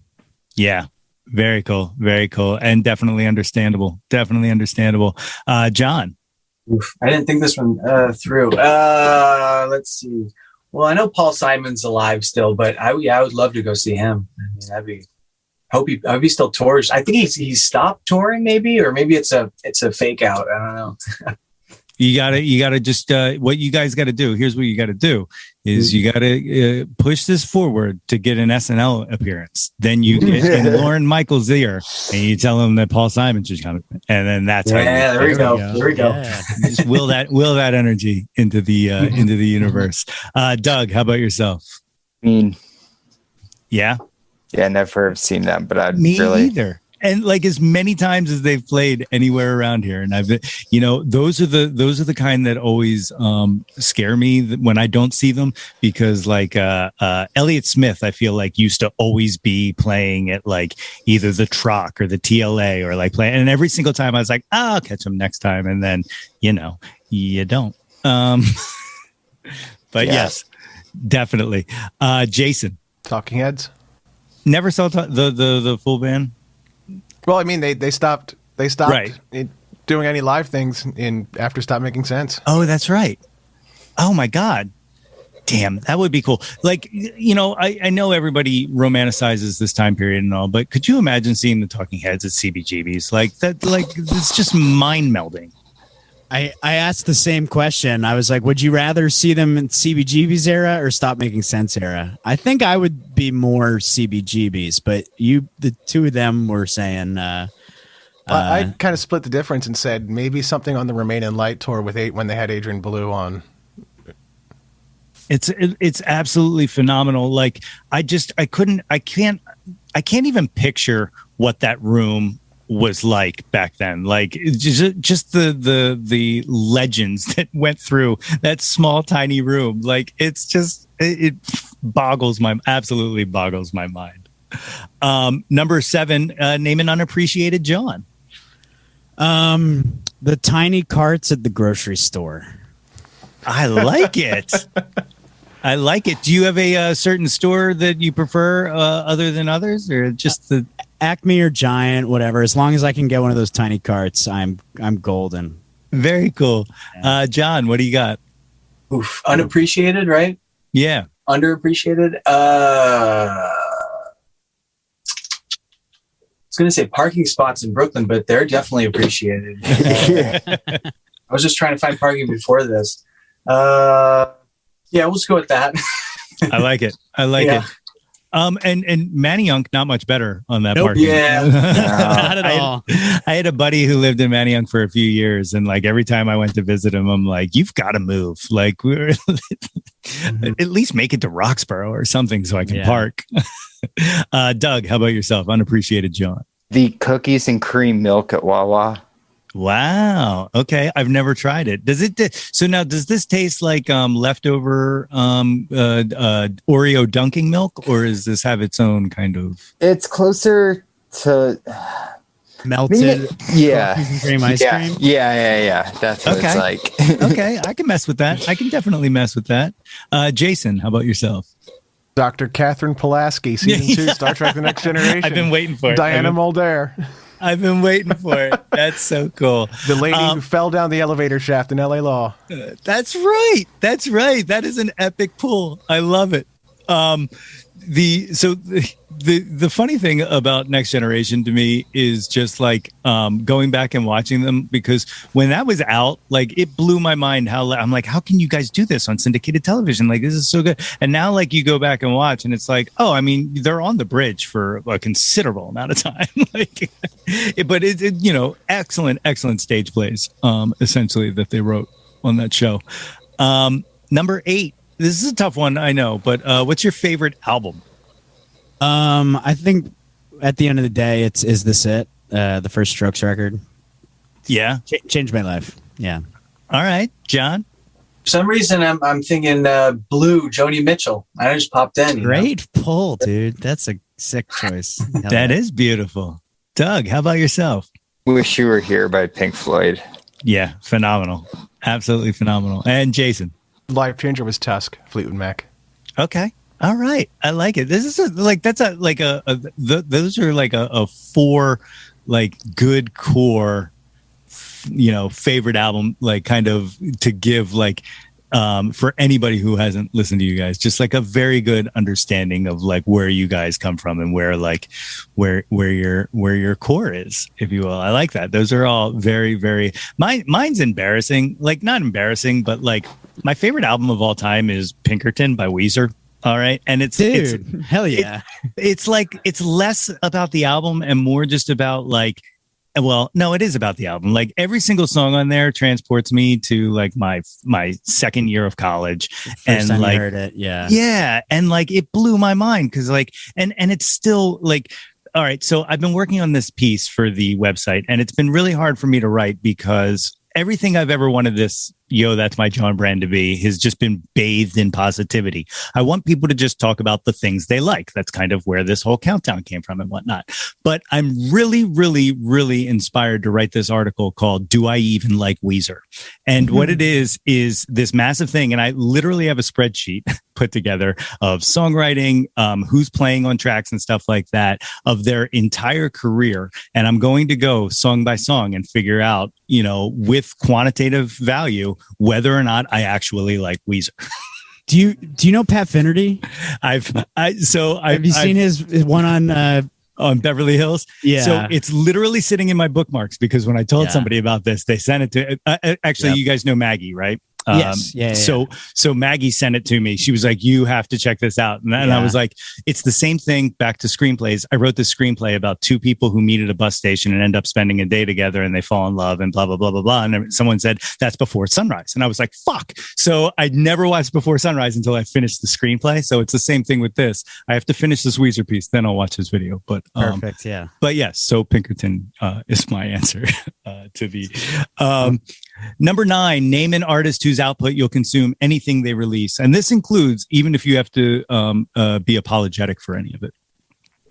Yeah. Very cool. Very cool. And definitely understandable. John. Oof, I didn't think this one through. Let's see. Well, I know Paul Simon's alive still, but I would love to go see him. I mean, I hope he still tours. I think he's stopped touring, maybe, or maybe it's a fake out. I don't know. You gotta just what you guys got to do. Here's what you got to do: is you got to push this forward to get an SNL appearance. Then you get in Lauren Michaels' ear, and you tell him that Paul Simon's just coming, and then that's how. Yeah, there we go. There we go. Yeah. Just will that energy into the universe. Doug, how about yourself? I mean, Yeah, never have seen them, but I'd me really. either. And like as many times as they've played anywhere around here, and those are the kind that always scare me when I don't see them, because like Elliott Smith, I feel like used to always be playing at like either the Troc or the TLA or like playing, and every single time I was like, I'll catch him next time, and then you don't. But yes, definitely. Jason, Talking Heads. never saw the full band. Well, I mean, they stopped Right. doing any live things after Stop Making Sense. Oh, that's right. Oh my God. Damn, that would be cool. Like, I know everybody romanticizes this time period and all, but could you imagine seeing the Talking Heads at CBGB's? Like that, like it's just mind melding. I asked the same question. I was like, would you rather see them in CBGB's era or Stop Making Sense era? I think I would be more CBGB's, but the two of them were saying... I kind of split the difference and said maybe something on the Remain in Light tour with when they had Adrian Belew on. It's absolutely phenomenal. Like I can't even picture what that room was like back then. Like just the legends that went through that small tiny room. Like it's just it absolutely boggles my mind. Number 7, name an unappreciated Jawn. The tiny carts at the grocery store. I like it. I like it. Do you have a certain store that you prefer other than others, or just the Acme or Giant, whatever. As long as I can get one of those tiny carts, I'm golden. Very cool. John, what do you got? Oof, unappreciated, right? Yeah. Underappreciated. I was going to say parking spots in Brooklyn, but they're definitely appreciated. I was just trying to find parking before this. Yeah, we'll just go with that. I like it. I like it. And Manayunk, not much better on that Nope. parking. Yeah. Not at all. I had a buddy who lived in Manayunk for a few years, and like every time I went to visit him, I'm like, "You've got to move. Like, we're at least make it to Roxborough or something so I can park." Doug, how about yourself? Unappreciated Jawn. The cookies and cream milk at Wawa. Wow. Okay, I've never tried it. Does it? So now, does this taste like leftover Oreo dunking milk, or does this have its own kind of? It's closer to Melted yeah. cookies and cream ice cream. Yeah. That's what it's like. Okay, I can mess with that. I can definitely mess with that. Jason, how about yourself? Dr. Catherine Pulaski, season 2, Star Trek: The Next Generation. I've been waiting for it. Diana Muldaur, I've been waiting for it. That's so cool. the lady who fell down the elevator shaft in LA Law. That's right. That's right. That is an epic pull. I love it. The funny thing about Next Generation to me is just like going back and watching them, because when that was out, like it blew my mind I'm like, how can you guys do this on syndicated television? Like, this is so good. And now like you go back and watch and it's like, oh, I mean, they're on the bridge for a considerable amount of time. Like, but it excellent stage plays essentially that they wrote on that show. Number 8. This is a tough one, I know, but what's your favorite album? I think at the end of the day, Is This It? The first Strokes record. Yeah. Changed my life. Yeah. All right, Jawn. For some reason, I'm thinking Blue, Joni Mitchell. I just popped in. Great pull, dude. That's a sick choice. That is beautiful. Doug, how about yourself? Wish You Were Here by Pink Floyd. Yeah, phenomenal. Absolutely phenomenal. And Jason? Life changer was Tusk, Fleetwood Mac. Okay. All right. I like it. This is those are like a 4 like good core, favorite album, like kind of to give like for anybody who hasn't listened to you guys, just like a very good understanding of like where you guys come from and where your core is, if you will. I like that. Those are all very, very, mine's embarrassing, like not embarrassing, but like my favorite album of all time is Pinkerton by Weezer. All right. And it's hell yeah. It's like, it's less about the album and more just about like, well, no, it is about the album. Like every single song on there transports me to like my second year of college. First time I heard it. Yeah. Yeah. And like, it blew my mind. Cause like, and it's still like, all right. So I've been working on this piece for the website and it's been really hard for me to write because everything I've ever wanted this That's My Jawn brand to be has just been bathed in positivity. I want people to just talk about the things they like. That's kind of where this whole countdown came from and whatnot. But I'm really, really, really inspired to write this article called Do I Even Like Weezer? And what it is this massive thing. And I literally have a spreadsheet put together of songwriting, who's playing on tracks and stuff like that of their entire career. And I'm going to go song by song and figure out, with quantitative value, whether or not I actually like Weezer. Do you know Pat Finnerty? Have you seen his one on Beverly Hills? Yeah. So it's literally sitting in my bookmarks because when I told somebody about this, they sent it to. Actually, you guys know Maggie, right? Yes. Yeah. So Maggie sent it to me. She was like, "You have to check this out." And I was like, "It's the same thing." Back to screenplays. I wrote this screenplay about 2 people who meet at a bus station and end up spending a day together, and they fall in love, and blah blah blah blah blah. And someone said that's Before Sunrise, and I was like, "Fuck!" So I never watched Before Sunrise until I finished the screenplay. So it's the same thing with this. I have to finish this Weezer piece, then I'll watch his video. But perfect. Yeah. But yes, so Pinkerton is my answer to the. Number 9, name an artist whose output you'll consume anything they release. And this includes even if you have to be apologetic for any of it.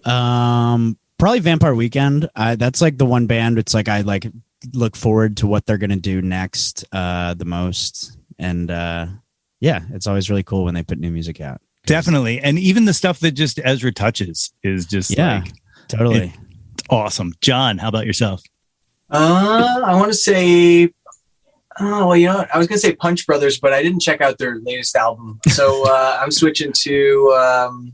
Probably Vampire Weekend. That's like the one band. It's like I like look forward to what they're going to do next the most. And it's always really cool when they put new music out. Definitely. And even the stuff that just Ezra touches is just totally awesome. Jawn, how about yourself? I want to say... Oh, well, I was going to say Punch Brothers, but I didn't check out their latest album. So I'm switching to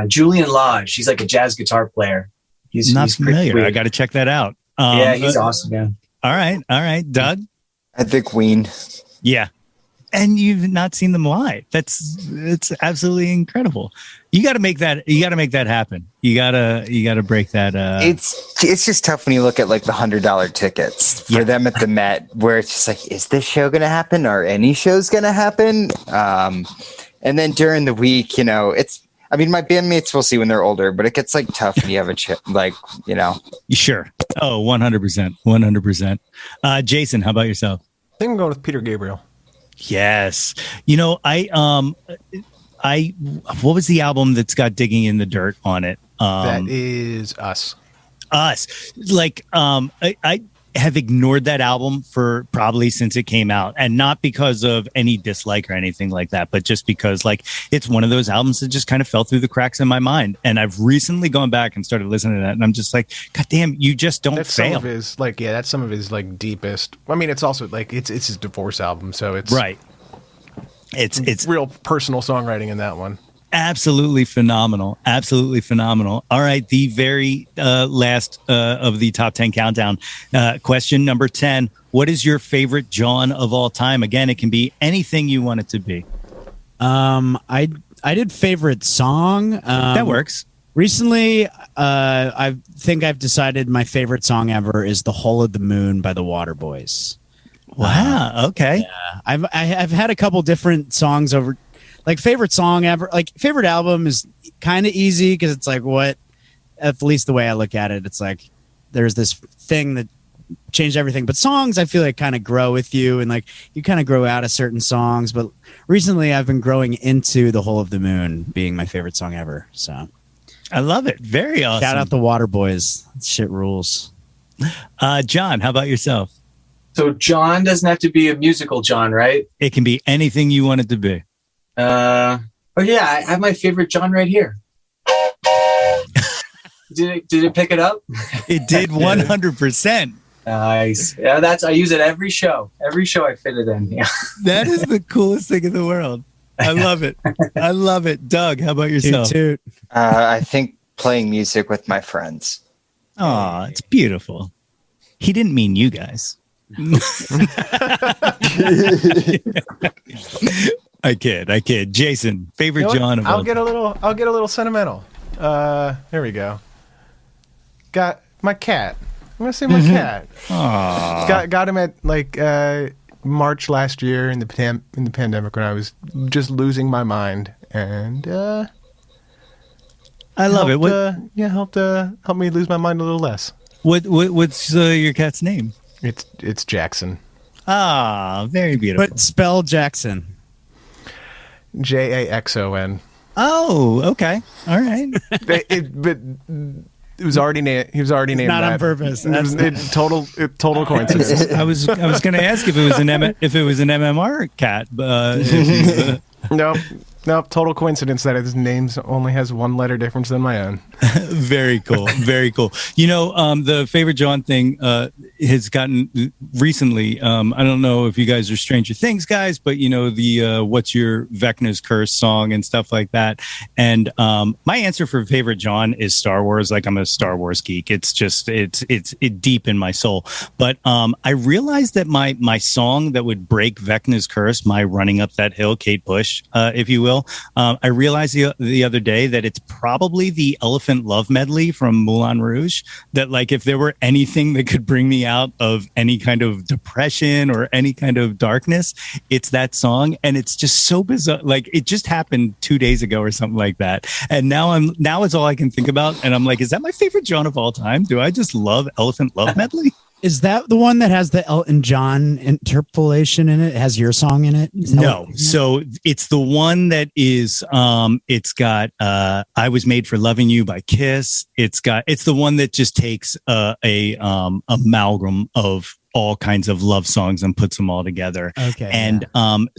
Julian Lodge. He's like a jazz guitar player. He's familiar. I got to check that out. Yeah, he's awesome, man. All right. Doug? I think Queen. Yeah. and you've not seen them live. It's absolutely incredible. You got to make that. You got to make that happen. You gotta break that. It's just tough when you look at like the $100 tickets for them at the Met, where it's just like, is this show going to happen? Are any shows going to happen? And then during the week, you know, I mean, my bandmates will see when they're older, but it gets like tough when you have Sure. Oh, 100%. 100%. Jason, how about yourself? I think I'm going with Peter Gabriel. Yes. You know, what was the album that's got Digging in the Dirt on it? That is Us. Like, I have ignored that album for probably since it came out, and not because of any dislike or anything like that, but just because like it's one of those albums that just kind of fell through the cracks in my mind. And I've recently gone back and started listening to that, and I'm just like, God damn, you just don't fail. Some of his that's some of his like deepest. I mean, it's also like it's his divorce album, so it's right. It's real personal songwriting in that one. Absolutely phenomenal. Absolutely phenomenal. All right. The very last of the top 10 countdown. Question number 10. What is your favorite Jawn of all time? Again, it can be anything you want it to be. I did favorite song. That works. Recently, I think I've decided my favorite song ever is The Hole of the Moon by the Waterboys. Wow. Okay. Yeah. I've had a couple different songs over. Like favorite song ever, like favorite album is kind of easy because it's like at least the way I look at it, it's like there's this thing that changed everything. But songs, I feel like kind of grow with you, and like you kind of grow out of certain songs. But recently, I've been growing into The Hole of the Moon being my favorite song ever. So I love it. Very awesome. Shout out the Waterboys. Shit rules. Jawn, how about yourself? So Jawn doesn't have to be a musical Jawn, right? It can be anything you want it to be. I have my favorite Jawn right here. Did it pick it up? It did 100%. Nice. Yeah, I use it every show. Every show I fit it in. Yeah. That is the coolest thing in the world. I love it. I love it. Doug, how about yourself? Toot. I think playing music with my friends. Aw, it's beautiful. He didn't mean you guys. I kid. Jason, favorite Jawn of all time. I'll get a little sentimental. There we go. Got my cat. I'm gonna say my cat. Aww. Got him at like March last year in the pandemic when I was just losing my mind, and I love it. Helped me lose my mind a little less. What's your cat's name? It's Jackson. Ah, very beautiful. But spell Jackson. Jaxon. Oh, okay. All right. But it was already named. He was already named. Not that. on purpose. Total coincidence. I was going to ask if it was an MMR cat. Nope. Total coincidence that his name only has one letter difference than my own. Very cool. Very cool. You know, the favorite Jawn thing has gotten recently. I don't know if you guys are Stranger Things guys, but you know the "What's Your Vecna's Curse" song and stuff like that. And my answer for favorite Jawn is Star Wars. Like I'm a Star Wars geek. It's just it's deep in my soul. But I realized that my song that would break Vecna's curse, my "Running Up That Hill," Kate Bush, if you will. I realized the other day that it's probably the Elephant Love medley from Moulin Rouge. That like if there were anything that could bring me out of any kind of depression or any kind of darkness, it's that song. And it's just so bizarre. Like it just happened 2 days ago or something like that. And now it's all I can think about. And I'm like, is that my favorite Jawn of all time? Do I just love Elephant Love medley? Is that the one that has the Elton John interpolation in it? It has your song in it? No. So it's the one that is, it's got, I Was Made for Loving You by Kiss. It's the one that just takes a amalgam of all kinds of love songs and puts them all together. Okay. And, I'm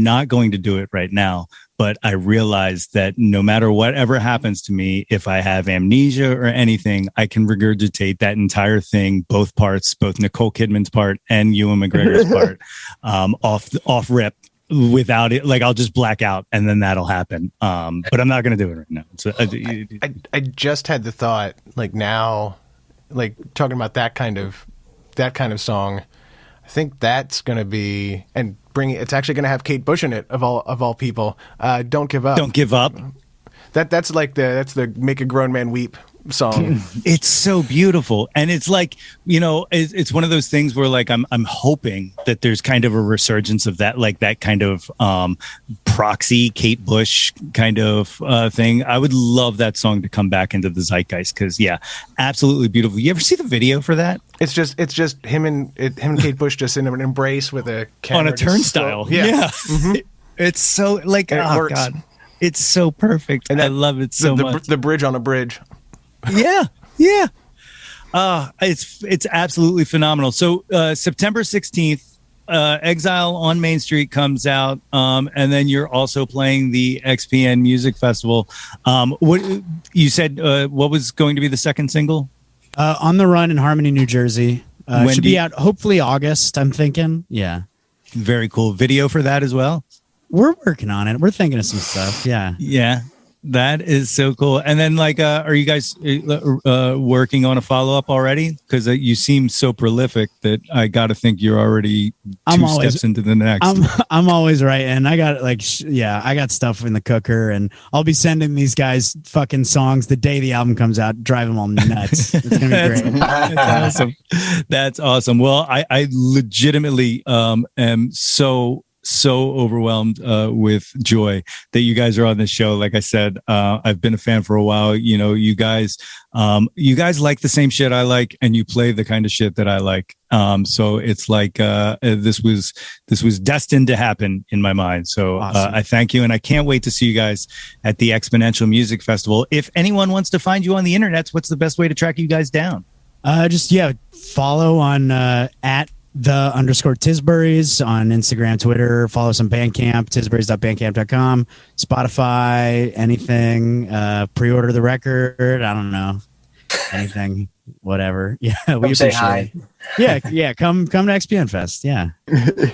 not going to do it right now, but I realized that no matter whatever happens to me, if I have amnesia or anything, I can regurgitate that entire thing, both parts, both Nicole Kidman's part and Ewan McGregor's part, off rip without it. Like I'll just black out and then that'll happen. But I'm not going to do it right now. So, I just had the thought, like now, like talking about that kind of song. I think that's going to be, and it's actually going to have Kate Bush in it, of all people. Don't Give Up. Don't Give Up. That's the Make a Grown Man Weep song. It's so beautiful, and it's like, it's one of those things where like I'm hoping that there's kind of a resurgence of that, like that kind of proxy Kate Bush kind of thing. I would love that song to come back into the zeitgeist, because absolutely beautiful. You ever see the video for that? It's just him and Kate Bush just in an embrace with a camera on a turnstile. Mm-hmm. It's so like, and oh God, it's so perfect, and I love it so much. The bridge on a bridge. Yeah. It's absolutely phenomenal. So September 16th, Exile on Main Street comes out, and then you're also playing the XPN Music Festival. What you said? What was going to be the second single? On the Run in Harmony, New Jersey. Should be out hopefully August, I'm thinking. Yeah. Very cool. Video for that as well? We're working on it. We're thinking of some stuff. Yeah. Yeah. That is so cool. And then, like, are you guys working on a follow-up already? Because you seem so prolific that I got to think you're already two steps into the next. I'm always right, and I got I got stuff in the cooker, and I'll be sending these guys fucking songs the day the album comes out, drive them all nuts. It's gonna be great. That's awesome. That's awesome. Well, I legitimately am so overwhelmed with joy that you guys are on this show. Like I said, I've been a fan for a while. You guys like the same shit I like, and you play the kind of shit that I like. So it's like this was destined to happen in my mind. So awesome. I thank you, and I can't wait to see you guys at the Exponential Music Festival. If anyone wants to find you on the internet, what's the best way to track you guys down? Follow on at _Tisburys on Instagram, Twitter. Follow us on Bandcamp, tisburys.bandcamp.com, Spotify, anything. Pre-order the record. I don't know, anything, whatever. Yeah, we say appreciate hi. it. Yeah. Come to XPN Fest. Yeah,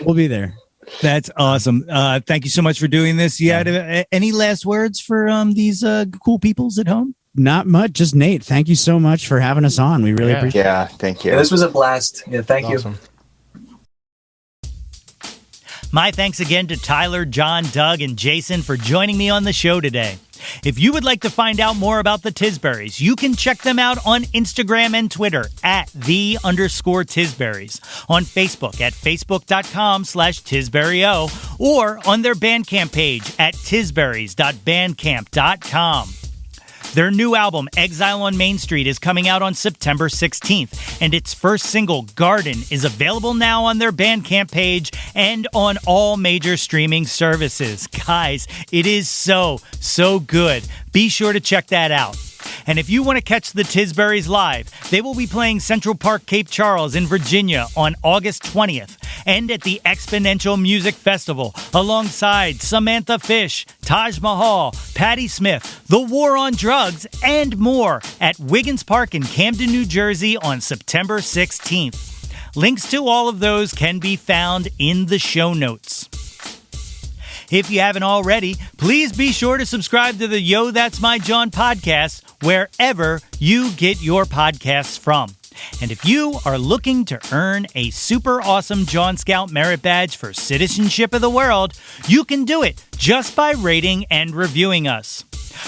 we'll be there. That's awesome. Thank you so much for doing this. Any last words for these cool peoples at home? Not much, just Nate. Thank you so much for having us on. We really appreciate it. Yeah, thank you. Yeah, this was a blast. Yeah, thank you. Awesome. My thanks again to Tyler, John, Doug, and Jason for joining me on the show today. If you would like to find out more about the Tisburys, you can check them out on Instagram and Twitter at @the_Tisburys, on Facebook at facebook.com/Tisburyo, or on their Bandcamp page at tisburys.bandcamp.com. Their new album, Exile on Main Street, is coming out on September 16th, and its first single, Garden, is available now on their Bandcamp page and on all major streaming services. Guys, it is so good. Be sure to check that out. And if you want to catch the Tisburys live, they will be playing Central Park, Cape Charles in Virginia on August 20th, and at the Exponential Music Festival alongside Samantha Fish, Taj Mahal, Patti Smith, The War on Drugs, and more at Wiggins Park in Camden, New Jersey on September 16th. Links to all of those can be found in the show notes. If you haven't already, please be sure to subscribe to the Yo, That's My Jawn podcast wherever you get your podcasts from. And if you are looking to earn a super awesome Jawn Scout Merit Badge for Citizenship of the World, you can do it just by rating and reviewing us.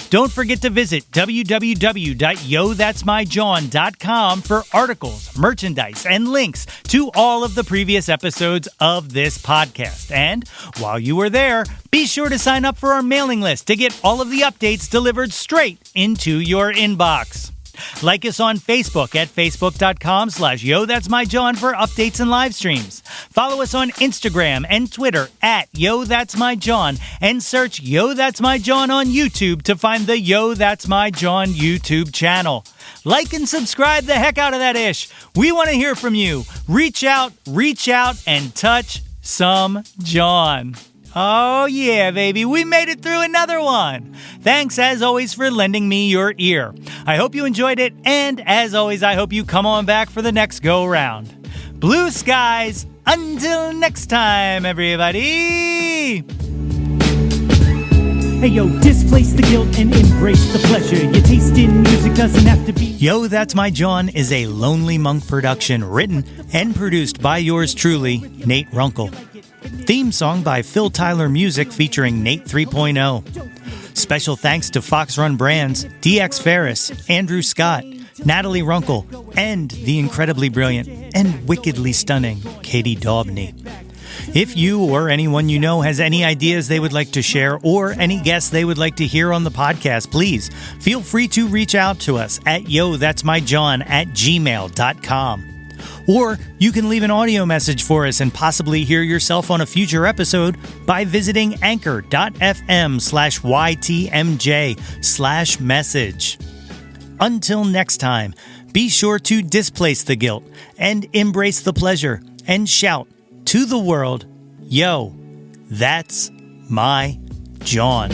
Don't forget to visit www.yothat'smyjawn.com for articles, merchandise, and links to all of the previous episodes of this podcast. And while you are there, be sure to sign up for our mailing list to get all of the updates delivered straight into your inbox. Like us on Facebook at facebook.com/YoThat'sMyJawn for updates and live streams. Follow us on Instagram and Twitter at YoThat'sMyJawn, and search Yo That's My Jawn on YouTube to find the Yo That's My Jawn YouTube channel. Like and subscribe the heck out of that ish. We want to hear from you. Reach out, and touch some Jawn. Oh yeah, baby, we made it through another one. Thanks, as always, for lending me your ear. I hope you enjoyed it, and as always, I hope you come on back for the next go-round. Blue skies, until next time, everybody! Hey yo, displace the guilt and embrace the pleasure. Your taste in music doesn't have to be. Yo, That's My Jawn is a Lonely Monk production written and produced by yours truly, Nate Runkle. Theme song by Phil Tyler Music featuring Nate 3.0. Special thanks to Fox Run Brands, DX Ferris, Andrew Scott, Natalie Runkle, and the incredibly brilliant and wickedly stunning Katie Daubney. If you or anyone you know has any ideas they would like to share or any guests they would like to hear on the podcast, please feel free to reach out to us at yothat'smyjawn@gmail.com. Or you can leave an audio message for us and possibly hear yourself on a future episode by visiting anchor.fm/ytmj/message. Until next time, be sure to displace the guilt and embrace the pleasure and shout to the world, yo, that's my Jawn.